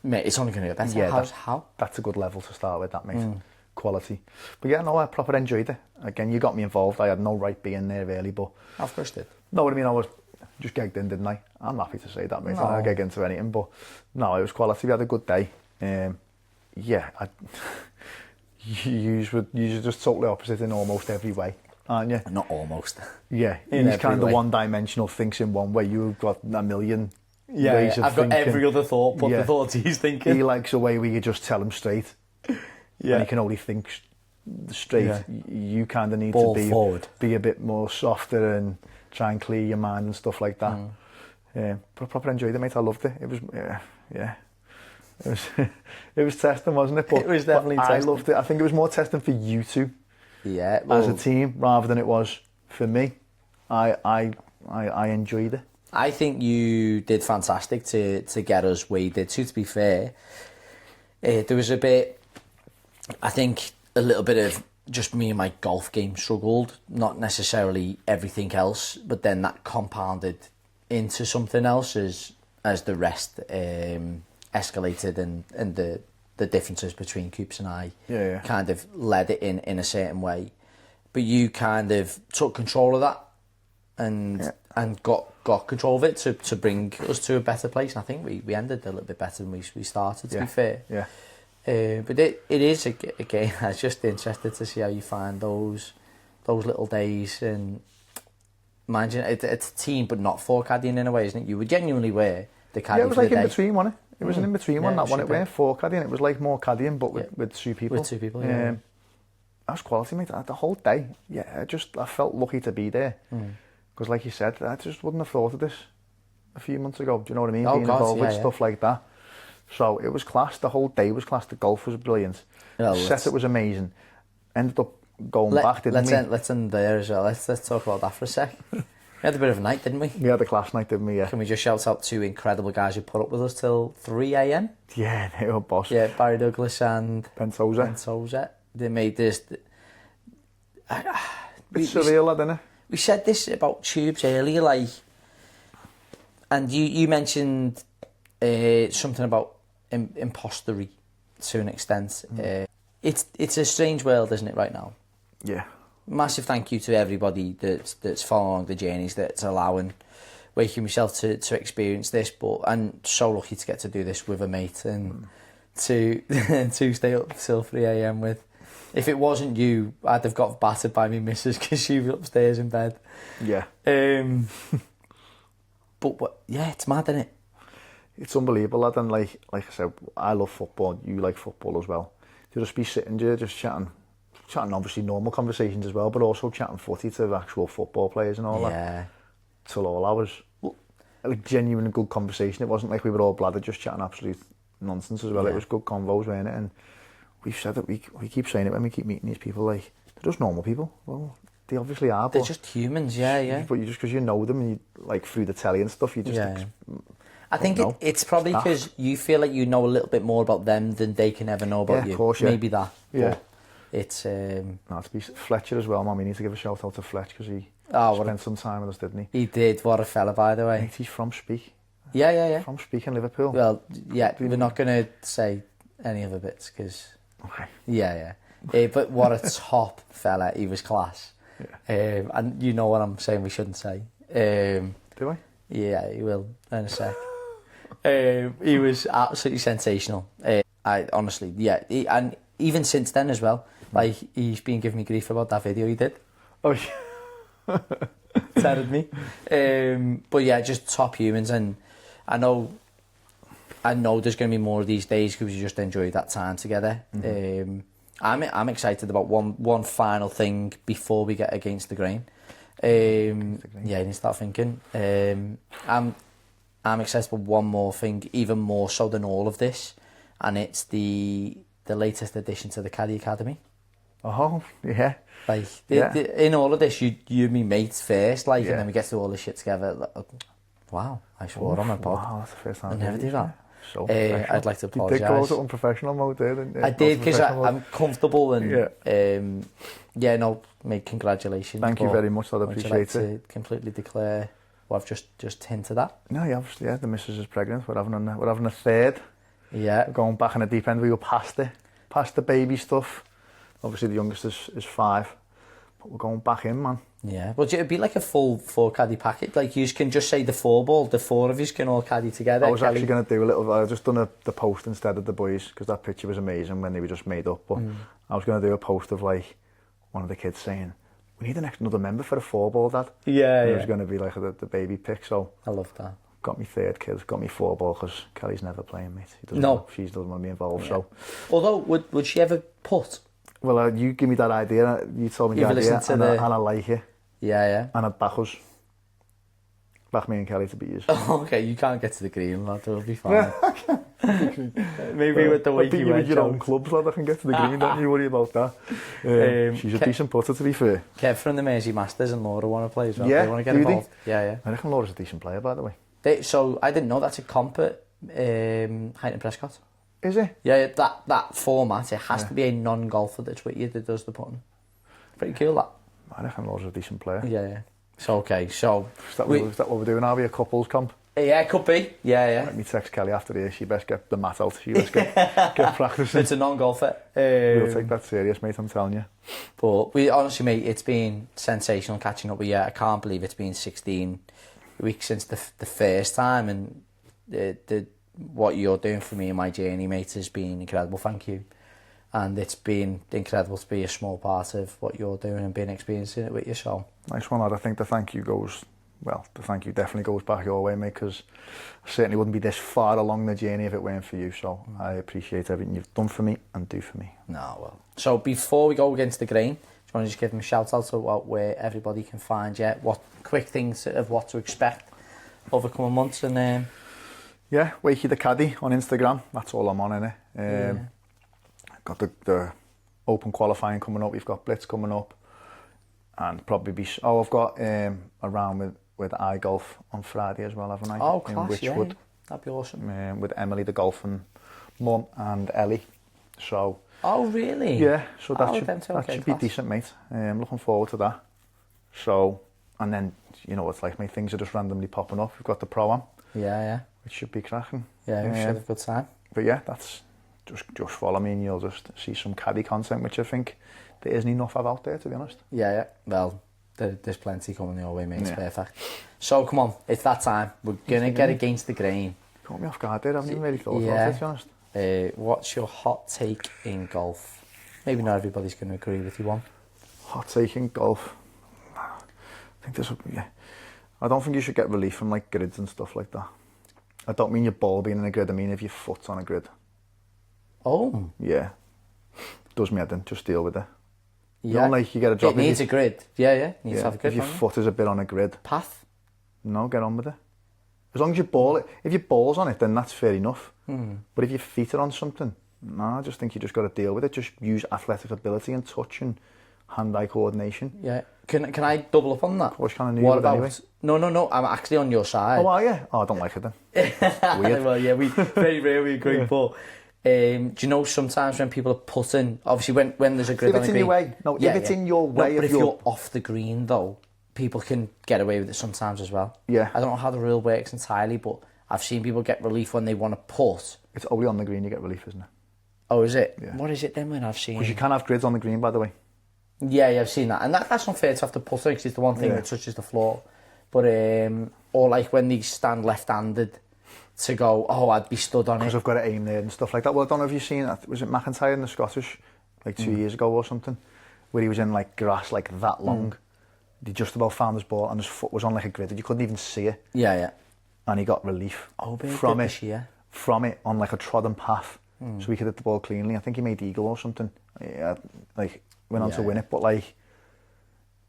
mate, it's only going to get better. Yeah, how? That's a good level to start with. That makes quality. But yeah, no, I proper enjoyed it. Again, you got me involved. I had no right being there really, but Of course did. know what I mean? I was just gegged in, didn't I? I'm happy to say that, mate. No. I geg into anything, but no, it was quality. We had a good day. You just totally opposite in almost every way, aren't you? Not almost. Yeah, In he's every kind of way. one-dimensional, thinks in one way. You've got a million Yeah, ways of I've thinking. got every other thought, but Yeah. the thoughts he's thinking. He likes a way where you just tell him straight. Yeah. And he can only think straight. Yeah. You kind of need Ball to forward. be a bit more softer and try and clear your mind and stuff like that. But I proper enjoyed it, mate. I loved it. It was, yeah. It was, it was testing, wasn't it? But, It was definitely but testing. I loved it. I think it was more testing for you two Yeah, as a team rather than it was for me. I enjoyed it. I think you did fantastic to get us where you did. To be fair, there was a bit, I think, a little bit of just me and my golf game struggled, not necessarily everything else, but then that compounded into something else as the rest escalated and the differences between Coops and I kind of led it in a certain way. But you kind of took control of that and got control of it to bring us to a better place. And I think we ended a little bit better than we started, to be fair. Yeah. But it is a game. I was just interested to see how you find those little days. And mind you, it's a team, but not forecaddying in a way, isn't it? You were genuinely were the caddy. Yeah, it was for like the in day. between, wasn't it? It was an in between one. Yeah, That one, it super. weren't forecaddying. It was like more caddying, but with two people. With two people, yeah. That was quality, mate. The whole day. Yeah, I felt lucky to be there. Because like you said, I just wouldn't have thought of this a few months ago. Do you know what I mean? Oh, Being God, involved with yeah. stuff like that. So it was class. The whole day was class. The golf was brilliant. Well, The set, it was amazing. Ended up going back, didn't we? Let's end there as well. Let's talk about that for a sec. We had a bit of a night, didn't we? We had a class night, didn't we? Yeah. Can we just shout out two incredible guys who put up with us till 3 a.m? Yeah, they were boss. Yeah, Barry Douglas and Pentosa. Pentosa. They made this. It's surreal, didn't it? We said this about tubes earlier, like, and you mentioned something about impostery to an extent. It's a strange world, isn't it, right now? Yeah. Massive thank you to everybody that's following the journeys, that's allowing Wakey myself to experience this. But I'm so lucky to get to do this with a mate and to stay up till 3 a.m. with. If it wasn't you, I'd have got battered by me missus because she was upstairs in bed. Yeah. But yeah, it's mad, isn't it? It's unbelievable, lad. And like I said, I love football. You like football as well. To just be sitting there, just chatting obviously normal conversations as well, but also chatting footy to actual football players and all that. Till all hours. Like genuine good conversation. It wasn't like we were all bladdered just chatting absolute nonsense as well. It was good convos, weren't it? And we've said that we keep saying it when we keep meeting these people, like, they're just normal people. Well, they obviously are, They're but just humans, yeah. But you just because you know them and you like through the telly and stuff, you just I think it's probably because you feel like you know a little bit more about them than they can ever know about you. Of course, yeah. Maybe that. Yeah. But it's no, to be Fletcher as well, man. We need to give a shout out to Fletch because he spent some time with us, didn't he? He did. What a fella, by the way. Mate, he's from Speke. Yeah. From Speke in Liverpool. Well, yeah, we're not going to say any other bits because. Okay. Yeah. But what a top fella. He was class. Yeah. And you know what I'm saying we shouldn't say. Do I? Yeah, he will in a sec. He was absolutely sensational. I honestly, and even since then as well, like he's been giving me grief about that video he did. Oh, yeah. Tethered me. But yeah, just top humans, and I know there's going to be more of these days because we just enjoyed that time together. I'm excited about one final thing before we get against the grain. Yeah, you need to start thinking. I'm excited about one more thing, even more so than all of this, and it's the latest addition to the Caddy Academy. Oh, yeah. Like in all of this, you and me mates first, and then we get to all this shit together. Like, wow, I swore on my pod. Wow, that's the first time. I never do that. So I'd like to apologise. You did close it on professional mode there, didn't you? I did, because I'm comfortable and mate, congratulations. Thank you very much, I'd Would appreciate you like it. to completely declare what I've just hinted at? No, yeah, the missus is pregnant. We're having a third. Yeah. We're going back in the deep end. We were past the baby stuff. Obviously, the youngest is 5, but we're going back in, man. Yeah, but it'd be like a full caddy packet. Like, you can just say the 4-ball, the 4 of you can all caddy together. I was actually going to do a little. I just done the post instead of the boys, because that picture was amazing when they were just made up. But I was going to do a post of like one of the kids saying, "We need another member for the 4-ball, Dad." Yeah, It was going to be like the baby pick. So I love that. Got me third kid, got me 4-ball, because Kelly's never playing, mate. She doesn't want to be involved. Yeah. So, although would she ever put? Well, you give me that idea. You told me the idea, and I like it. Yeah. And I'd back us. Back me and Kelly to beat you. Oh, okay, you can't get to the green, lad. It'll be fine. Maybe with the Wakey with your own clubs, lad. I can get to the green. Don't you worry about that. She's a decent putter, to be fair. Kev from the Mersey Masters and Laura want to play as well. Yeah, they want to get involved. Yeah. I reckon Laura's a decent player, by the way. So I didn't know that's a comp at Heighton Prescott. Is it? Yeah, that format, it has to be a non-golfer that's with you that does the putting. Pretty cool, that. I reckon Laura's a decent player. Yeah. So, okay, so... Is that what we're doing? Are we a couples comp? Yeah, it could be. Yeah. Let me text Kelly after this. She best get the mat out. She best get practicing. It's a non-golfer. We'll take that serious, mate, I'm telling you. But honestly, mate, it's been sensational catching up with you. I can't believe it's been 16 weeks since the first time, and what you're doing for me and my journey, mate, has been incredible. Thank you. And it's been incredible to be a small part of what you're doing and being experiencing it with you. So nice one, lad. I think the thank you definitely goes back your way, mate, because I certainly wouldn't be this far along the journey if it weren't for you. So I appreciate everything you've done for me and do for me. No, well. So before we go against the grain, do you want to just give them a shout out about where everybody can find you, what quick things of what to expect over coming months? And yeah, Wakey the Caddy on Instagram. That's all I'm on, innit? Got the open qualifying coming up. We've got Blitz coming up, and probably I've got a round with iGolf on Friday as well, haven't I? Oh, class, in Witchwood. Yeah. That'd be awesome. With Emily, the golfing mum, and Ellie. So. Oh, really? Yeah. So that should be decent, mate. I'm looking forward to that. So, and then you know what it's like, mate. Things are just randomly popping up. We've got the pro-am. Yeah. Which should be cracking. Yeah, we should have a good time. But yeah, that's. Just follow me and you'll just see some caddy content, which I think there isn't enough of out there, to be honest. Yeah. Well, there's plenty coming your way, mate. It's perfect. So come on, it's that time. We're going to get against the grain. Caught me off guard there. I haven't even really thought about it, to be honest. What's your hot take in golf? Maybe not everybody's going to agree with you on. Hot take in golf? I don't think you should get relief from like grids and stuff like that. I don't mean your ball being in a grid. I mean if your foot's on a grid. Oh. Yeah. Does me head in. Just deal with it. Yeah. You know, like you get a drop. It needs a grid. Yeah. Needs to have a grid. If your foot is a bit on a grid. Path? No, get on with it. As long as if your ball's on it, then that's fair enough. But if your feet are on something, I just think you just got to deal with it. Just use athletic ability and touch and hand-eye coordination. Yeah. Can I double up on that? Of course, kind of knew what it about? Anyway. No. I'm actually on your side. Oh, are you? Oh, I don't like it then. Weird. Well, yeah, we very rarely agree, but do you know sometimes when people are putting, obviously when there's a grid on the green, in your way. No, if it's in your way, but if you're off the green though, people can get away with it sometimes as well. Yeah. I don't know how the rule works entirely, but I've seen people get relief when they want to put. It's only on the green you get relief, isn't it? Oh, is it? Yeah. What is it then when I've seen? Because you can have grids on the green, by the way. Yeah, I've seen that, and that's unfair to have to put because it's the one thing that touches the floor. But or like when they stand left-handed to go, I'd be stood on it. Because I've got to aim there and stuff like that. Well, I don't know if you've seen that. Was it McIntyre in the Scottish, like 2 years ago or something, where he was in like grass like that long. He just about found his ball and his foot was on like a grid. You couldn't even see it. Yeah. And he got relief from it on like a trodden path. So he could hit the ball cleanly. I think he made eagle or something. Yeah, like went on to win it, but like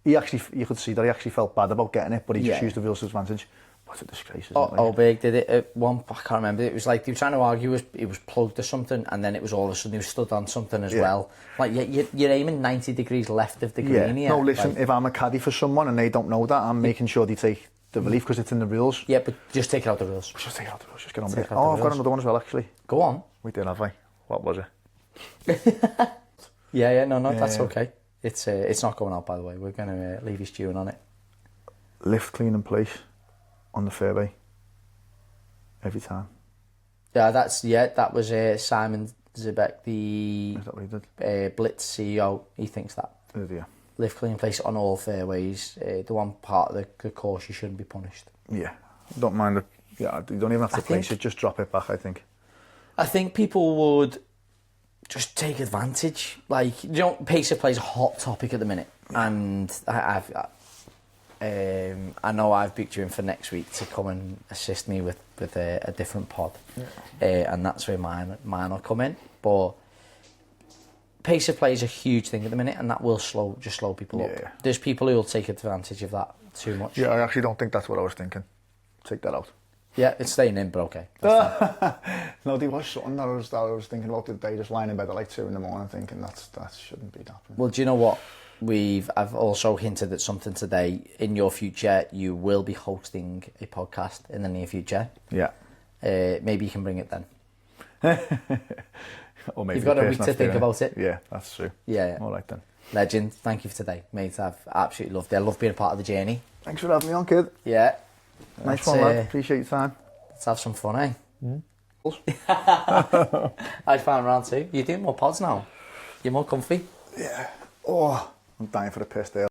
you could see that he actually felt bad about getting it, but he just used the rules advantage. What a disgrace, isn't it? Like? Big did it at one. I can't remember. It was like they were trying to argue it was plugged or something, and then it was all of a sudden he was stood on something as well. Like you're aiming 90 degrees left of the green here. No, listen. If I'm a caddy for someone and they don't know that, I'm making sure they take the relief because it's in the rules. Yeah, but just take it out the rules. Just take it out the rules, just get on with Take it. out the Oh, I've got rules. another one as well, actually. Go on. We did, have we? What was it? Yeah, no, that's Yeah. okay. It's not going out, by the way. We're going to leave you stewing on it. Lift, clean and place on the fairway. Every time. Yeah, that was Simon Zibek, the Is that what he did? Blitz CEO. He thinks that. Yeah. Lift, clean, place on all fairways. The one part of the course you shouldn't be punished. Yeah. Don't mind it. Yeah, you don't even have to place it, just drop it back, I think. I think people would just take advantage. Like, pace of play is a hot topic at the minute, and I know I've booked you in for next week to come and assist me with a different pod, and that's where mine will come in. But pace of play is a huge thing at the minute, and that will slow people up. Yeah. There's people who will take advantage of that too much. Yeah, I actually don't think that's what I was thinking. Take that out. Yeah, it's staying in, but okay. No, there was something that I was thinking about today, just lying in bed at like 2 a.m, thinking that shouldn't be happening. Well, do you know what? I've also hinted at something today. In your future, you will be hosting a podcast in the near future. Yeah. Maybe you can bring it then. Or maybe You've got the a week person to that's think doing about it. Yeah, that's true. Yeah. All right then. Legend. Thank you for today, mate. I've absolutely loved it. I love being a part of the journey. Thanks for having me on, kid. Yeah. Nice one, lad. Appreciate your time. Let's have some fun, eh? I found round 2. You're doing more pods now. You're more comfy. Yeah. Oh, I'm dying for a piss there.